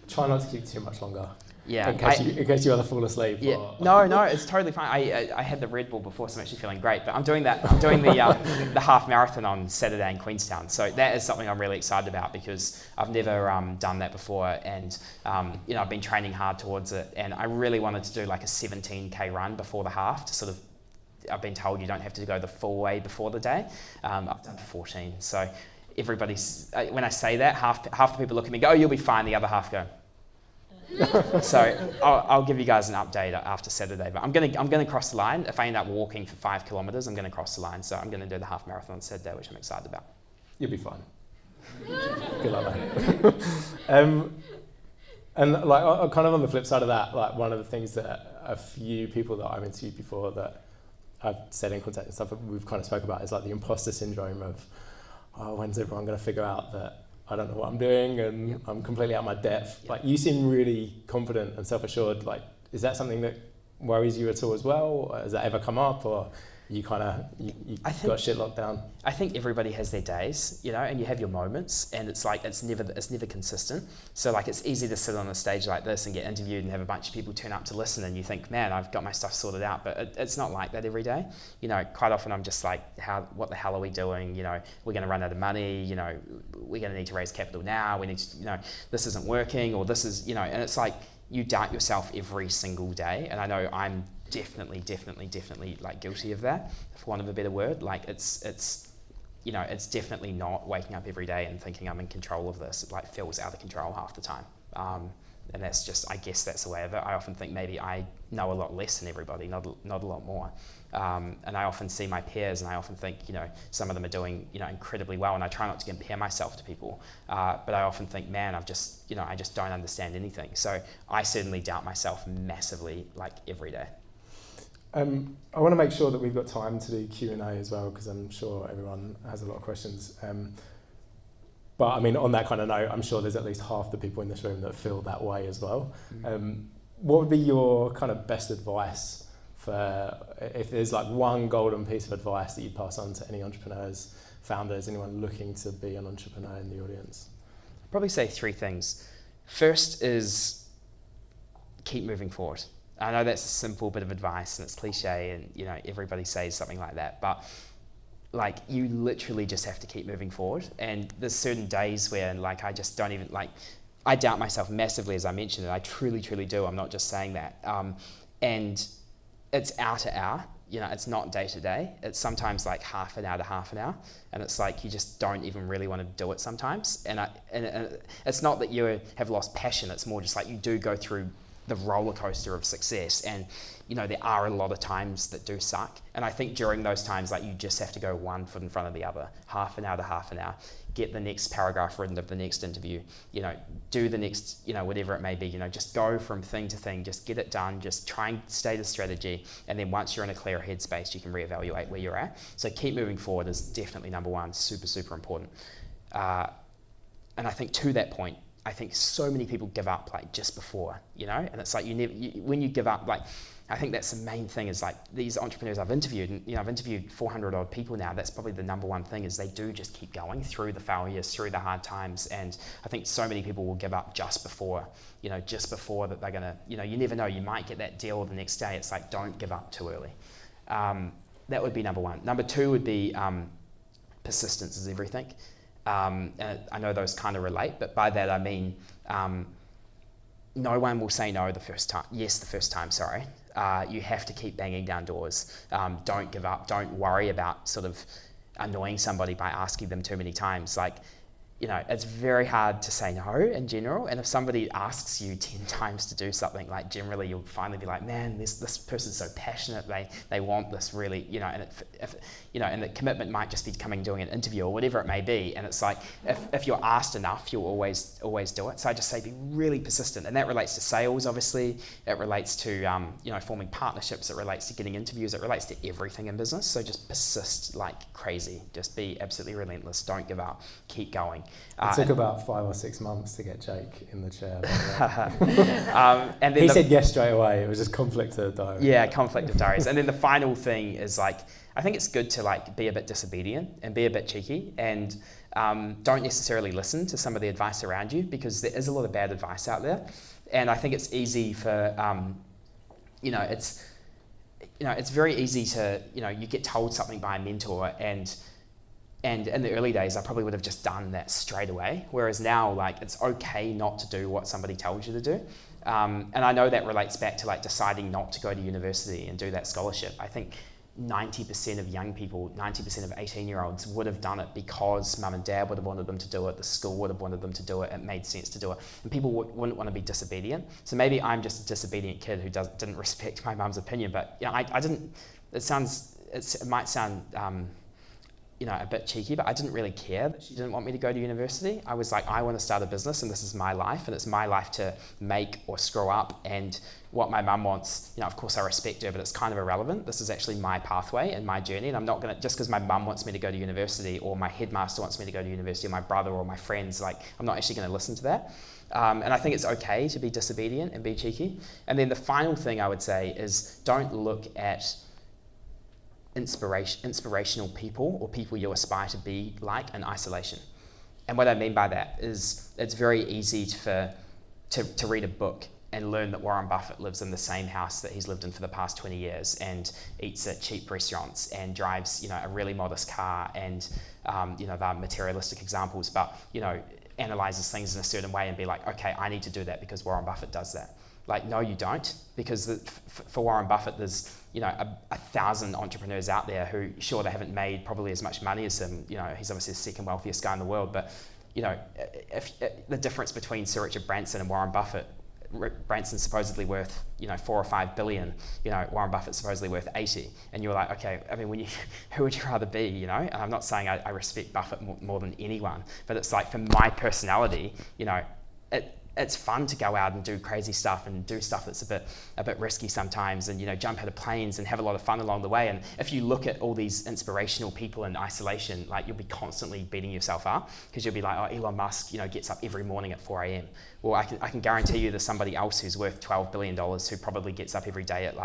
[SPEAKER 1] Try not to keep too much longer.
[SPEAKER 2] Yeah.
[SPEAKER 1] In case you either fall asleep.
[SPEAKER 2] Yeah.
[SPEAKER 1] Or...
[SPEAKER 2] No, it's totally fine. I had the Red Bull before, so I'm actually feeling great. But I'm doing the half marathon on Saturday in Queenstown. So that is something I'm really excited about, because I've never done that before, and I've been training hard towards it. And I really wanted to do like a 17k run before the half to sort of I've been told you don't have to go the full way before the day. I've done 14. So everybody's, when I say that, half the people look at me and go, oh, you'll be fine. The other half go. So I'll give you guys an update after Saturday, but I'm gonna cross the line. If I end up walking for 5 kilometers, I'm gonna cross the line. So I'm gonna do the half marathon on Saturday, which I'm excited about.
[SPEAKER 1] You'll be fine. Good luck, mate. And like kind of on the flip side of that, like one of the things that a few people that I've interviewed before that I've said in contact and stuff we've kind of spoke about is like the imposter syndrome of, oh, when's everyone going to figure out that I don't know what I'm doing and I'm completely out of my depth. Like you seem really confident and self-assured. Like, is that something that worries you at all as well? Or has that ever come up, or you kind of you got shit locked down?
[SPEAKER 2] I think everybody has their days, you know, and you have your moments, and it's like it's never consistent. So like it's easy to sit on a stage like this and get interviewed and have a bunch of people turn up to listen, and you think, man, I've got my stuff sorted out, but it's not like that every day. You know, quite often I'm just like, what the hell are we doing? You know, we're going to run out of money. You know, we're going to need to raise capital now. We need to, you know, this isn't working, or this is, you know, and it's like you doubt yourself every single day, and I know I'm definitely like guilty of that, for want of a better word. Like it's you know, it's definitely not waking up every day and thinking I'm in control of this. It like feels out of control half the time. And that's just, I guess that's the way of it. I often think maybe I know a lot less than everybody, not a lot more. And I often see my peers and I often think, you know, some of them are doing, you know, incredibly well, and I try not to compare myself to people. But I often think, man, I just don't understand anything. So I certainly doubt myself massively, like every day.
[SPEAKER 1] I want to make sure that we've got time to do Q&A as well, because I'm sure everyone has a lot of questions. But I mean, on that kind of note, I'm sure there's at least half the people in this room that feel that way as well. What would be your kind of best advice for, if there's like one golden piece of advice that you'd pass on to any entrepreneurs, founders, anyone looking to be an entrepreneur in the audience?
[SPEAKER 2] I'd probably say 3 things. First is keep moving forward. I know that's a simple bit of advice and it's cliche and, you know, everybody says something like that, but like you literally just have to keep moving forward. And there's certain days where like I just don't even, like, I doubt myself massively, as I mentioned, and I truly do. I'm not just saying that. And it's hour to hour, you know, it's not day to day. It's sometimes like half an hour to half an hour. And it's like you just don't even really want to do it sometimes. And it's not that you have lost passion, it's more just like you do go through the roller coaster of success, and you know there are a lot of times that do suck, and I think during those times like you just have to go one foot in front of the other, half an hour to half an hour, get the next paragraph written of the next interview, you know, do the next, you know, whatever it may be, you know, just go from thing to thing, just get it done, just try and stay the strategy, and then once you're in a clear headspace you can reevaluate where you're at. So keep moving forward is definitely number one, super important. And I think to that point, I think so many people give up like just before, you know, and it's like when you give up, like, I think that's the main thing is like these entrepreneurs I've interviewed, and you know, I've interviewed 400 odd people now. That's probably the number one thing is they do just keep going through the failures, through the hard times. And I think so many people will give up just before that they're gonna, you know, you never know, you might get that deal the next day. It's like, don't give up too early. That would be number one. Number two would be persistence is everything. And I know those kind of relate, but by that I mean no one will say no the first time. Yes, the first time, sorry. You have to keep banging down doors. Don't give up. Don't worry about sort of annoying somebody by asking them too many times. Like, you know, it's very hard to say no in general. And if somebody asks you 10 times to do something, like generally you'll finally be like, man, this person's so passionate. They want this really, you know, and and the commitment might just be doing an interview or whatever it may be. And it's like, if you're asked enough, you'll always do it. So I just say be really persistent. And that relates to sales, obviously. It relates to, you know, forming partnerships. It relates to getting interviews. It relates to everything in business. So just persist like crazy. Just be absolutely relentless. Don't give up. Keep going.
[SPEAKER 1] It took about 5 or 6 months to get Jake in the chair.
[SPEAKER 2] And then
[SPEAKER 1] he said yes straight away. It was just conflict of diaries.
[SPEAKER 2] Yeah, conflict of diaries. And then the final thing is like, I think it's good to like be a bit disobedient and be a bit cheeky, and don't necessarily listen to some of the advice around you, because there is a lot of bad advice out there. And I think it's easy for, it's very easy to, you know, you get told something by a mentor, and in the early days, I probably would have just done that straight away. Whereas now, like, it's okay not to do what somebody tells you to do. And I know that relates back to like deciding not to go to university and do that scholarship. I think 90% of young people, 90% of 18-year-olds would have done it because mum and dad would have wanted them to do it, the school would have wanted them to do it, it made sense to do it, and people wouldn't want to be disobedient. So maybe I'm just a disobedient kid who didn't respect my mum's opinion, but I didn't. It might sound a bit cheeky, but I didn't really care that she didn't want me to go to university. I was like, I want to start a business and this is my life and it's my life to make or screw up, and what my mum wants, of course I respect her, but it's kind of irrelevant. This is actually my pathway and my journey, and I'm not going to, just because my mum wants me to go to university or my headmaster wants me to go to university or my brother or my friends, I'm not actually going to listen to that. And I think it's okay to be disobedient and be cheeky. And then the final thing I would say is don't look at inspirational people or people you aspire to be like in isolation. And what I mean by that is it's very easy to read a book and learn that Warren Buffett lives in the same house that he's lived in for the past 20 years and eats at cheap restaurants and drives a really modest car, and they're materialistic examples, but analyzes things in a certain way and be like, okay, I need to do that because Warren Buffett does that. No, you don't, because for Warren Buffett, there's 1,000 entrepreneurs out there who, sure, they haven't made probably as much money as him. He's obviously the second wealthiest guy in the world, but if the difference between Sir Richard Branson and Warren Buffett, Branson's supposedly worth 4 or 5 billion, Warren Buffett's supposedly worth 80, and you're like, okay, I mean, who would you rather be, And I'm not saying I respect Buffett more than anyone, but it's like, for my personality, it's fun to go out and do crazy stuff and do stuff that's a bit risky sometimes, and jump out of planes and have a lot of fun along the way. And if you look at all these inspirational people in isolation, you'll be constantly beating yourself up, because you'll be like, oh, Elon Musk gets up every morning at 4 a.m. Well, I can guarantee you there's somebody else who's worth $12 billion who probably gets up every day at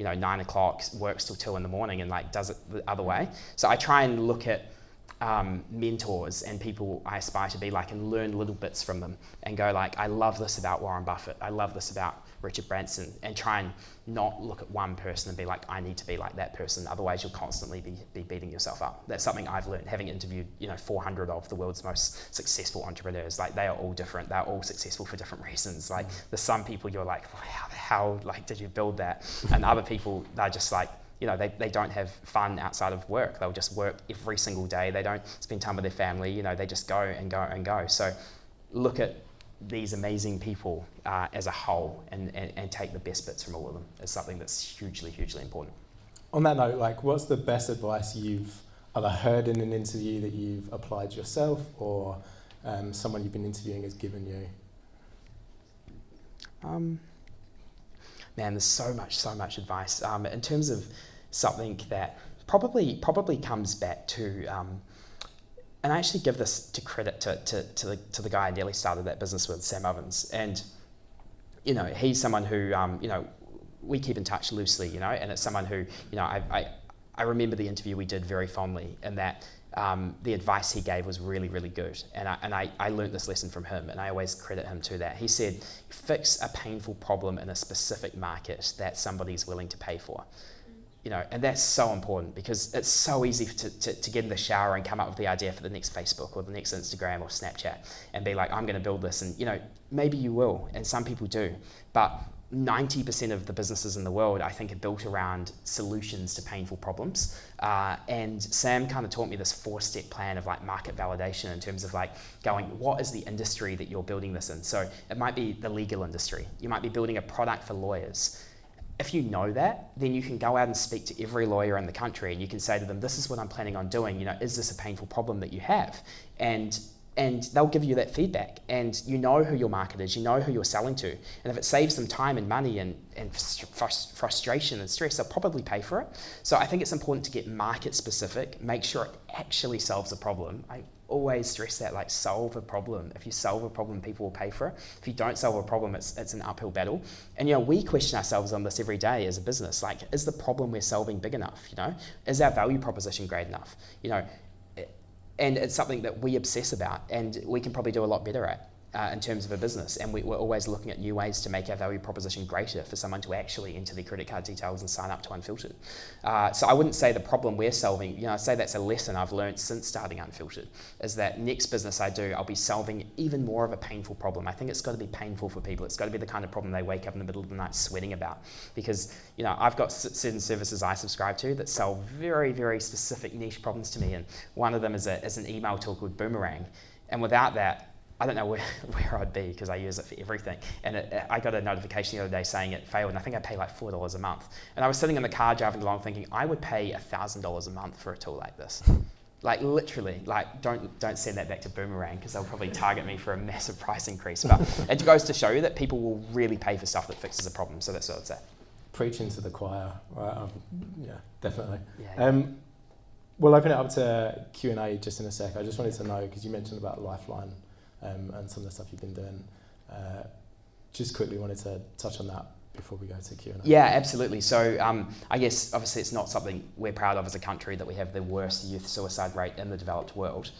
[SPEAKER 2] 9 o'clock, works till 2 in the morning, and does it the other way. So I try and look at mentors and people I aspire to be like and learn little bits from them and go I love this about Warren Buffett, I love this about Richard Branson, and try and not look at one person and be like, I need to be like that person, otherwise you'll constantly be beating yourself up. That's something I've learned having interviewed 400 of the world's most successful entrepreneurs. They are all different, they're all successful for different reasons. There's some people you're like, how the hell did you build that? And other people, they're just they don't have fun outside of work. They'll just work every single day. They don't spend time with their family. They just go and go and go. So look at these amazing people as a whole and take the best bits from all of them. It's something that's hugely, hugely important.
[SPEAKER 1] On that note, what's the best advice you've either heard in an interview that you've applied yourself, or someone you've been interviewing has given you?
[SPEAKER 2] Man, there's so much advice. In terms of something that probably comes back to, and I actually give this to credit to the guy I nearly started that business with, Sam Ovens, and he's someone who we keep in touch loosely, and it's someone who I remember the interview we did very fondly, and that the advice he gave was really, really good. And I learned this lesson from him, and I always credit him to that. He said, fix a painful problem in a specific market that somebody's willing to pay for. And that's so important, because it's so easy to get in the shower and come up with the idea for the next Facebook or the next Instagram or Snapchat and be like, I'm going to build this. And, maybe you will, and some people do, but 90% of the businesses in the world, I think, are built around solutions to painful problems. And Sam kind of taught me this 4-step plan of market validation in terms of going, what is the industry that you're building this in? So it might be the legal industry. You might be building a product for lawyers. If you know that, then you can go out and speak to every lawyer in the country and you can say to them, this is what I'm planning on doing. Is this a painful problem that you have? And they'll give you that feedback, and who your market is, who you're selling to. And if it saves them time and money and frustration and stress, they'll probably pay for it. So I think it's important to get market specific, make sure it actually solves a problem. I always stress that, solve a problem. If you solve a problem, people will pay for it. If you don't solve a problem, it's an uphill battle. And we question ourselves on this every day as a business. Is the problem we're solving big enough? Is our value proposition great enough? And it's something that we obsess about, and we can probably do a lot better at. in terms of a business, and we're always looking at new ways to make our value proposition greater for someone to actually enter their credit card details and sign up to Unfiltered. So I wouldn't say the problem we're solving, I'd say that's a lesson I've learned since starting Unfiltered, is that next business I do, I'll be solving even more of a painful problem. I think it's got to be painful for people. It's got to be the kind of problem they wake up in the middle of the night sweating about, because I've got certain services I subscribe to that solve very, very specific niche problems to me, and one of them is an email tool called Boomerang, and without that, I don't know where I'd be, because I use it for everything. And I got a notification the other day saying it failed, and I think I pay like $4 a month. And I was sitting in the car driving along thinking, I would pay $1,000 a month for a tool like this. Like literally, like don't send that back to Boomerang, because they'll probably target me for a massive price increase. But it goes to show you that people will really pay for stuff that fixes a problem. So that's what I'd say.
[SPEAKER 1] Preaching to the choir, right? Yeah, definitely.
[SPEAKER 2] Yeah.
[SPEAKER 1] We'll open it up to Q&A just in a sec. I just wanted to know, because you mentioned about Lifeline, and some of the stuff you've been doing. Just quickly wanted to touch on that before we go to Q&A.
[SPEAKER 2] Yeah, absolutely. So I guess obviously it's not something we're proud of as a country, that we have the worst youth suicide rate in the developed world,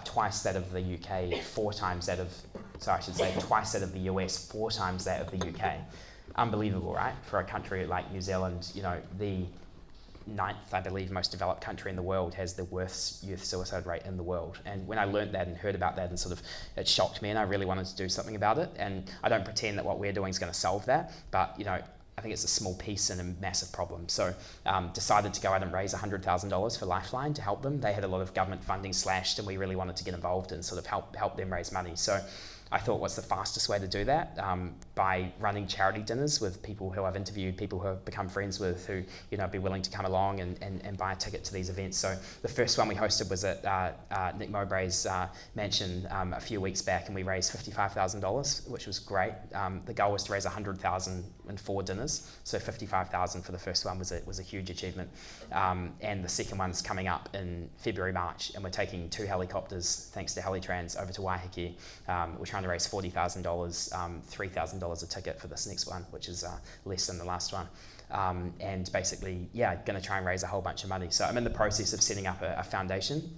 [SPEAKER 2] twice that of the UK, twice that of the US, 4 times that of the UK. Unbelievable, right? For a country like New Zealand, the 9th, I believe, most developed country in the world has the worst youth suicide rate in the world. And when I learnt that and heard about that, and it shocked me, and I really wanted to do something about it. And I don't pretend that what we're doing is going to solve that, but I think it's a small piece in a massive problem. So decided to go out and raise $100,000 for Lifeline to help them. They had a lot of government funding slashed, and we really wanted to get involved and help them raise money. So I thought, what's the fastest way to do that? By running charity dinners with people who I've interviewed, people who I've become friends with, who be willing to come along and buy a ticket to these events. So the first one we hosted was at Nick Mowbray's mansion a few weeks back, and we raised $55,000, which was great. The goal was to raise $100,000 in 4 dinners, so $55,000 for the first one was a huge achievement. And the second one's coming up in February, March, and we're taking 2 helicopters, thanks to Helitrans, over to Waiheke. We're trying to raise $40,000, $3,000 a ticket for this next one, which is less than the last one. And basically, going to try and raise a whole bunch of money. So I'm in the process of setting up a foundation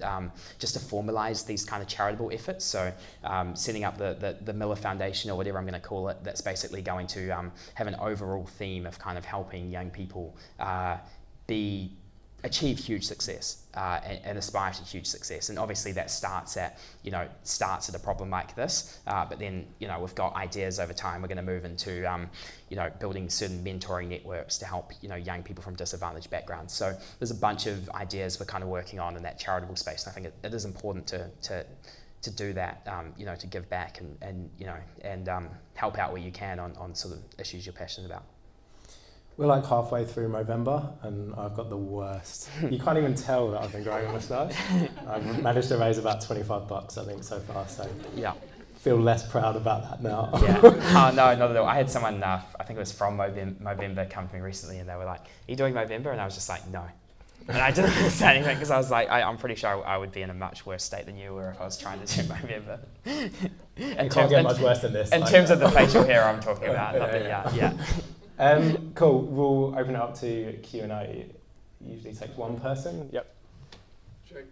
[SPEAKER 2] just to formalise these kind of charitable efforts. So setting up the Millar Foundation, or whatever I'm going to call it, that's basically going to have an overall theme of kind of helping young people achieve huge success and aspire to huge success. And obviously that starts at a problem like this, but then we've got ideas over time. We're going to move into building certain mentoring networks to help young people from disadvantaged backgrounds. So there's a bunch of ideas we're kind of working on in that charitable space, and I think it is important to do that, to give back and help out where you can on sort of issues you're passionate about.
[SPEAKER 1] We're like halfway through November, and I've got the worst. You can't even tell that I've been growing a moustache. I've managed to raise about $25, I think, so far. So
[SPEAKER 2] yeah,
[SPEAKER 1] feel less proud about that now.
[SPEAKER 2] Yeah. No, not at all. I had someone, I think it was from Movember, come to me recently, and they were like, "Are you doing Movember?" And I was just like, "No." And I didn't say anything, because I was like, I'm pretty sure I would be in a much worse state than you were if I was trying to do Movember.
[SPEAKER 1] It can't get much worse than this.
[SPEAKER 2] In terms of the facial hair I'm talking about. Yeah.
[SPEAKER 1] Cool. We'll open it up to Q&A. Usually takes one person. Yep.
[SPEAKER 3] Jake,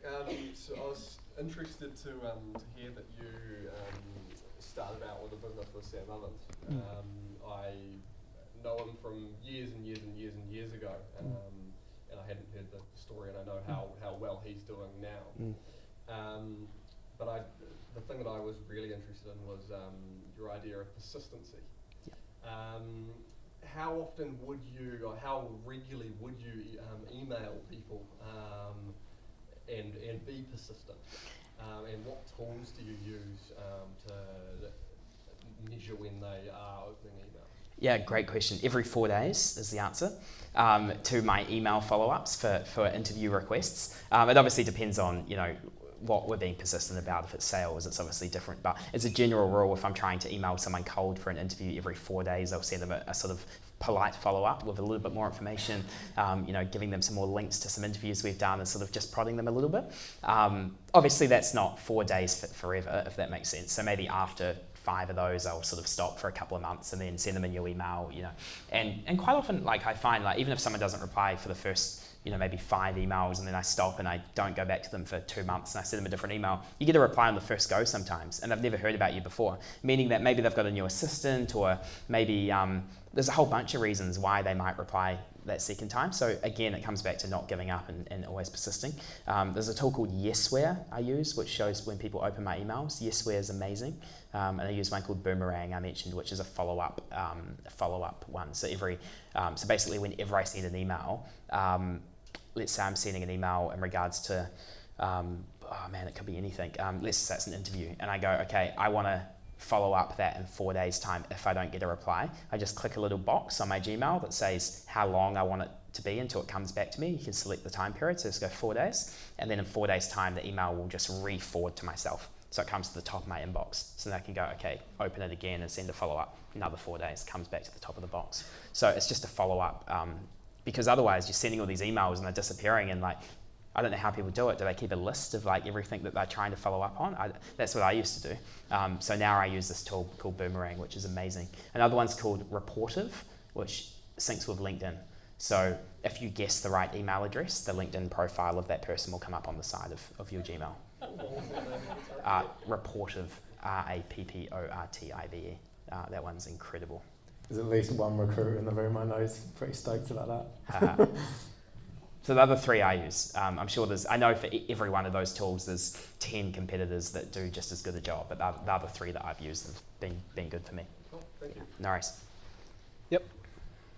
[SPEAKER 3] so I was interested to hear that you started out with a business with Sam Ovens. I know him from years and years ago, and I hadn't heard the story, and I know how well he's doing now. But the thing that I was really interested in was your idea of persistency. How often would you, or how regularly would you email people and be persistent? And what tools do you use to measure when they are opening email?
[SPEAKER 2] Yeah, great question. Every 4 days is the answer to my email follow-ups for interview requests. It obviously depends on, what we're being persistent about. If it's sales, it's obviously different. But as a general rule, if I'm trying to email someone cold for an interview, every 4 days, I'll send them a sort of polite follow-up with a little bit more information, giving them some more links to some interviews we've done, and sort of just prodding them a little bit. Obviously, that's not 4 days forever, if that makes sense. So maybe after 5 of those, I'll sort of stop for a couple of months and then send them a new email, And quite often, I find, even if someone doesn't reply for the first maybe 5 emails, and then I stop and I don't go back to them for 2 months and I send them a different email, you get a reply on the first go sometimes, and they've never heard about you before, meaning that maybe they've got a new assistant, or maybe there's a whole bunch of reasons why they might reply that second time. So again, it comes back to not giving up and always persisting. There's a tool called Yesware I use, which shows when people open my emails. Yesware is amazing. And I use one called Boomerang I mentioned, which is a follow-up one. So so basically whenever I send an email, let's say I'm sending an email in regards to, it could be anything. Let's say it's an interview, and I go, okay, I want to follow up that in 4 days' time if I don't get a reply. I just click a little box on my Gmail that says how long I want it to be until it comes back to me. You can select the time period, so just go 4 days, and then in 4 days' time the email will just re-forward to myself. So it comes to the top of my inbox. So then I can go, okay, open it again and send a follow-up. Another 4 days, comes back to the top of the box. So it's just a follow-up, because otherwise you're sending all these emails and they're disappearing, and I don't know how people do it. Do they keep a list of everything that they're trying to follow up on? That's what I used to do. So now I use this tool called Boomerang, which is amazing. Another one's called Reportive, which syncs with LinkedIn. So if you guess the right email address, the LinkedIn profile of that person will come up on the side of your Gmail. Reportive, Rapportive. That one's incredible.
[SPEAKER 1] There's at least one recruiter in the room I know is pretty stoked about that.
[SPEAKER 2] So the other 3 I use, I'm sure I know for every one of those tools there's 10 competitors that do just as good a job, but the other 3 that I've used have been good for me.
[SPEAKER 3] Cool, thank you.
[SPEAKER 2] No worries.
[SPEAKER 1] Yep.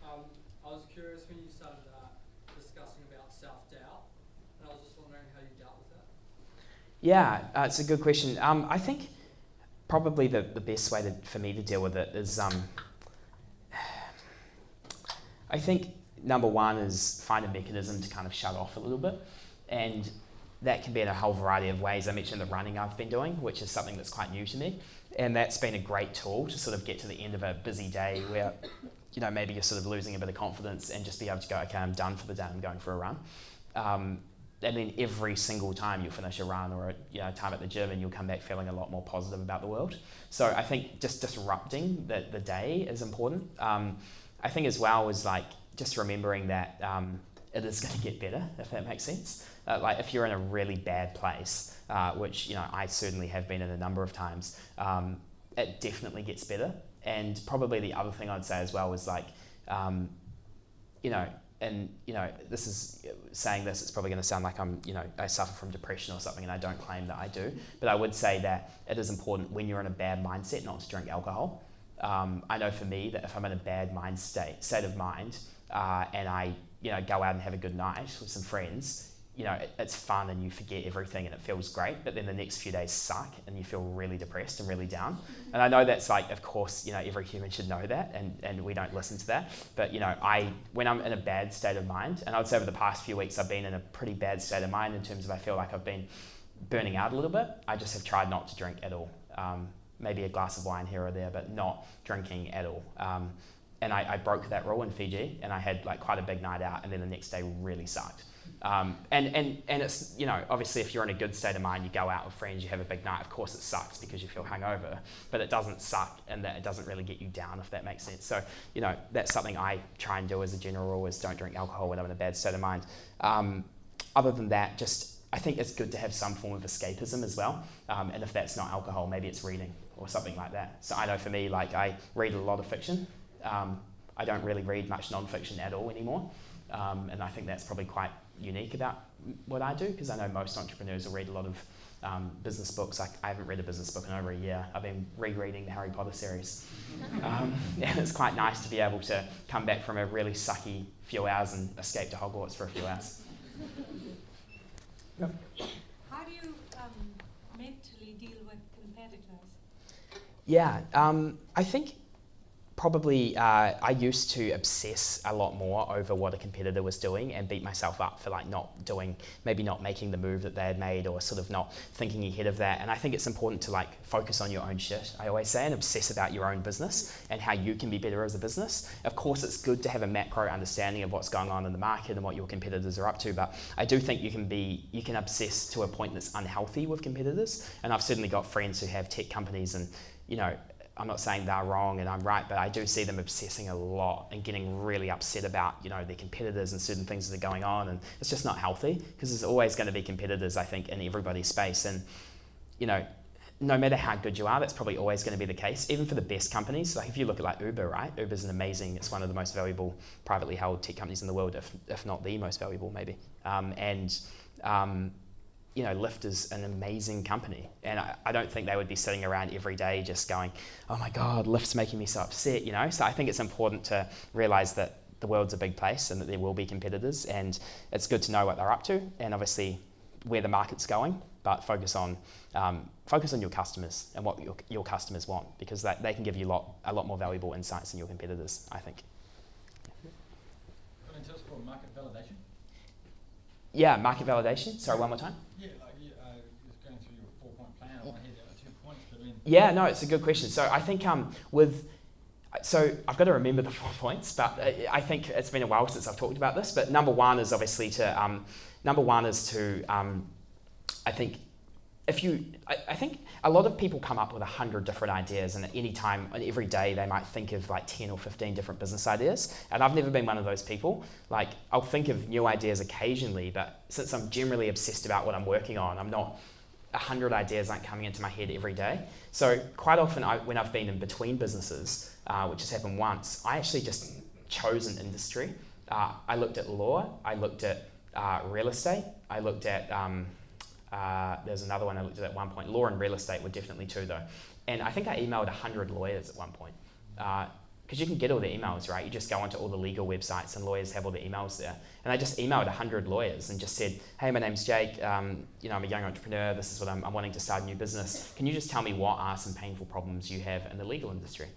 [SPEAKER 4] I was curious when you started discussing about self-doubt, and I was just wondering how you dealt with that.
[SPEAKER 2] Yeah, it's a good question. I think probably the best way for me to deal with it is, I think number one is find a mechanism to kind of shut off a little bit, and that can be in a whole variety of ways. I mentioned the running I've been doing, which is something that's quite new to me, and that's been a great tool to sort of get to the end of a busy day where maybe you're sort of losing a bit of confidence, and just be able to go, okay, I'm done for the day, I'm going for a run. And then every single time you'll finish a run or a time at the gym, and you'll come back feeling a lot more positive about the world. So I think just disrupting the day is important. I think as well is just remembering that it is going to get better, if that makes sense. If you're in a really bad place, which I certainly have been in a number of times, it definitely gets better. And probably the other thing I'd say as well is this is saying this, it's probably going to sound like I suffer from depression or something, and I don't claim that I do, but I would say that it is important when you're in a bad mindset not to drink alcohol. I know for me that if I'm in a bad state of mind, and I go out and have a good night with some friends, it's fun and you forget everything and it feels great, but then the next few days suck and you feel really depressed and really down. And I know that's of course, every human should know that, and we don't listen to that. But when I'm in a bad state of mind, and I would say over the past few weeks I've been in a pretty bad state of mind in terms of I feel like I've been burning out a little bit, I just have tried not to drink at all. Maybe a glass of wine here or there, but not drinking at all. And I broke that rule in Fiji, and I had quite a big night out, and then the next day really sucked. And it's, obviously if you're in a good state of mind, you go out with friends, you have a big night, of course it sucks because you feel hungover, but it doesn't suck, and that it doesn't really get you down, if that makes sense. So, that's something I try and do as a general rule, is don't drink alcohol when I'm in a bad state of mind. Other than that, I think it's good to have some form of escapism as well. And if that's not alcohol, maybe it's reading or something like that. So I know for me, I read a lot of fiction. I don't really read much non-fiction at all anymore. And I think that's probably quite unique about what I do, because I know most entrepreneurs will read a lot of business books. I haven't read a business book in over a year. I've been rereading the Harry Potter series. And it's quite nice to be able to come back from a really sucky few hours and escape to Hogwarts for a few hours.
[SPEAKER 1] Yep.
[SPEAKER 5] How do you mentally deal with competitors?
[SPEAKER 2] Yeah, I think probably I used to obsess a lot more over what a competitor was doing and beat myself up for maybe not making the move that they had made, or sort of not thinking ahead of that. And I think it's important to focus on your own shit, I always say, and obsess about your own business and how you can be better as a business. Of course, it's good to have a macro understanding of what's going on in the market and what your competitors are up to, but I do think you can obsess to a point that's unhealthy with competitors. And I've certainly got friends who have tech companies, and I'm not saying they're wrong and I'm right, but I do see them obsessing a lot and getting really upset about, their competitors and certain things that are going on, and it's just not healthy, because there's always going to be competitors, I think, in everybody's space, and no matter how good you are, that's probably always going to be the case, even for the best companies. Like if you look at like Uber, right? Uber's it's one of the most valuable privately held tech companies in the world, if not the most valuable maybe. Lyft is an amazing company, and I don't think they would be sitting around every day just going, oh my God, Lyft's making me so upset, So I think it's important to realize that the world's a big place and that there will be competitors, and it's good to know what they're up to and obviously where the market's going, but focus on your customers and what your customers want, because they can give you a lot more valuable insights than your competitors, I think.
[SPEAKER 6] Can you tell us about market validation?
[SPEAKER 2] Yeah, market validation. Sorry, one more time.
[SPEAKER 6] Yeah, just going through your 4-point plan. I want to hear the other 2 points.
[SPEAKER 2] Yeah, no, it's a good question. So I think so I've got to remember the 4 points, but I think it's been a while since I've talked about this. But number one is obviously I think a lot of people come up with 100 different ideas, and at any time, every day, they might think of like 10 or 15 different business ideas. And I've never been one of those people. Like, I'll think of new ideas occasionally, but since I'm generally obsessed about what I'm working on, 100 ideas aren't coming into my head every day. So quite often, when I've been in between businesses, which has happened once, I actually just chose an industry. I looked at law, I looked at real estate, I looked at there's another one I looked at one point. Law and real estate were definitely two though. And I think I emailed 100 lawyers at one point. Because you can get all the emails, right? You just go onto all the legal websites and lawyers have all the emails there. And I just emailed 100 lawyers and just said, hey, my name's Jake. I'm a young entrepreneur. This is what I'm wanting to start a new business. Can you just tell me what are some painful problems you have in the legal industry?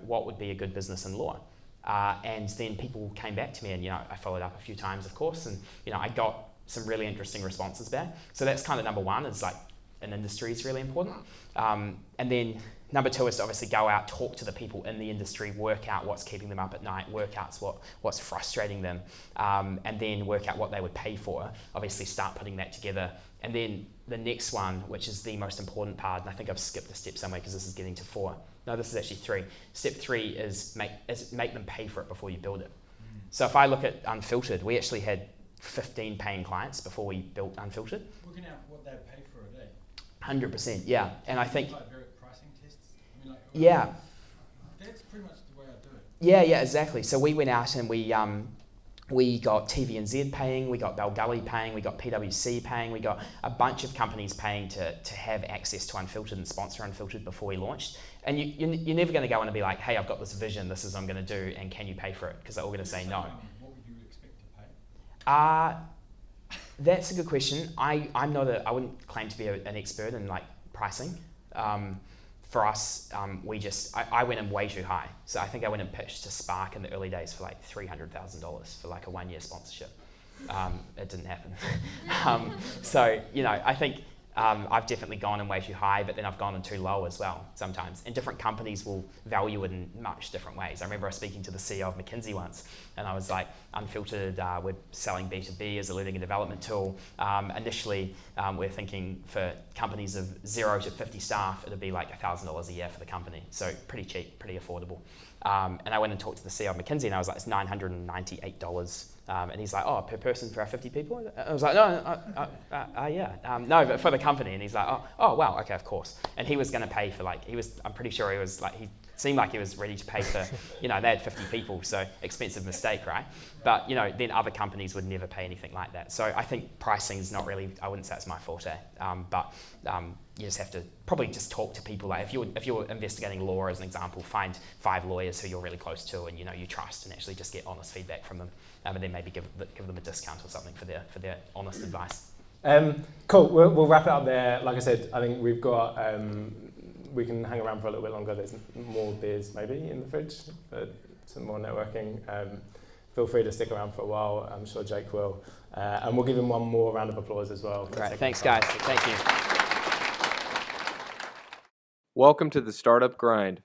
[SPEAKER 2] What would be a good business in law? And then people came back to me, and I followed up a few times, of course, and I got some really interesting responses back. So that's kind of number one, is like an industry is really important. And then number two is to obviously go out, talk to the people in the industry, work out what's keeping them up at night, work out what's frustrating them, and then work out what they would pay for. Obviously start putting that together. And then the next one, which is the most important part, and I think I've skipped a step somewhere because this is getting to 4. No, this is actually 3. Step 3 is make them pay for it before you build it. So if I look at Unfiltered, we actually had 15 paying clients before we built Unfiltered.
[SPEAKER 6] Working out what they pay for a day.
[SPEAKER 2] 100%, yeah. And I think,
[SPEAKER 6] like various pricing tests.
[SPEAKER 2] Yeah.
[SPEAKER 6] That's pretty much the way I do it.
[SPEAKER 2] Yeah, exactly. So we went out and we got TVNZ paying, we got Bell Gully paying, we got PwC paying, we got a bunch of companies paying to have access to Unfiltered and sponsor Unfiltered before we launched. And you're never going to go in and be like, hey, I've got this vision, this is what I'm going to do, and can you pay for it? Because they're all going to say no.
[SPEAKER 6] What would you expect to pay?
[SPEAKER 2] That's a good question. I wouldn't claim to be an expert in like pricing. For us, I went in way too high. So I think I went and pitched to Spark in the early days for like $300,000 for like a 1-year sponsorship. It didn't happen. I think I've definitely gone in way too high, but then I've gone in too low as well sometimes. And different companies will value it in much different ways. I remember I was speaking to the CEO of McKinsey once, and I was like, Unfiltered, we're selling B2B as a learning and development tool. Initially, we're thinking for companies of 0 to 50 staff, it'd be like $1,000 a year for the company. So pretty cheap, pretty affordable. And I went and talked to the CEO of McKinsey, and I was like, it's $998. And he's like, oh, per person for our 50 people? I was like, no, no, but for the company. And he's like, oh, wow, okay, of course. And he was going to pay for I'm pretty sure he was like, he seemed like he was ready to pay for, they had 50 people, so expensive mistake, right? But, then other companies would never pay anything like that. So I think pricing is not really, I wouldn't say it's my forte, but you just have to probably just talk to people. Like if you're investigating law as an example, find 5 lawyers who you're really close to and you trust, and actually just get honest feedback from them, and then maybe give them a discount or something for their honest advice.
[SPEAKER 1] Cool. We'll wrap it up there. Like I said, I think we've got we can hang around for a little bit longer. There's more beers maybe in the fridge for some more networking. Feel free to stick around for a while. I'm sure Jake will, and we'll give him one more round of applause as well.
[SPEAKER 2] Great. Thanks, guys. Thank you.
[SPEAKER 3] Welcome to the Startup Grind.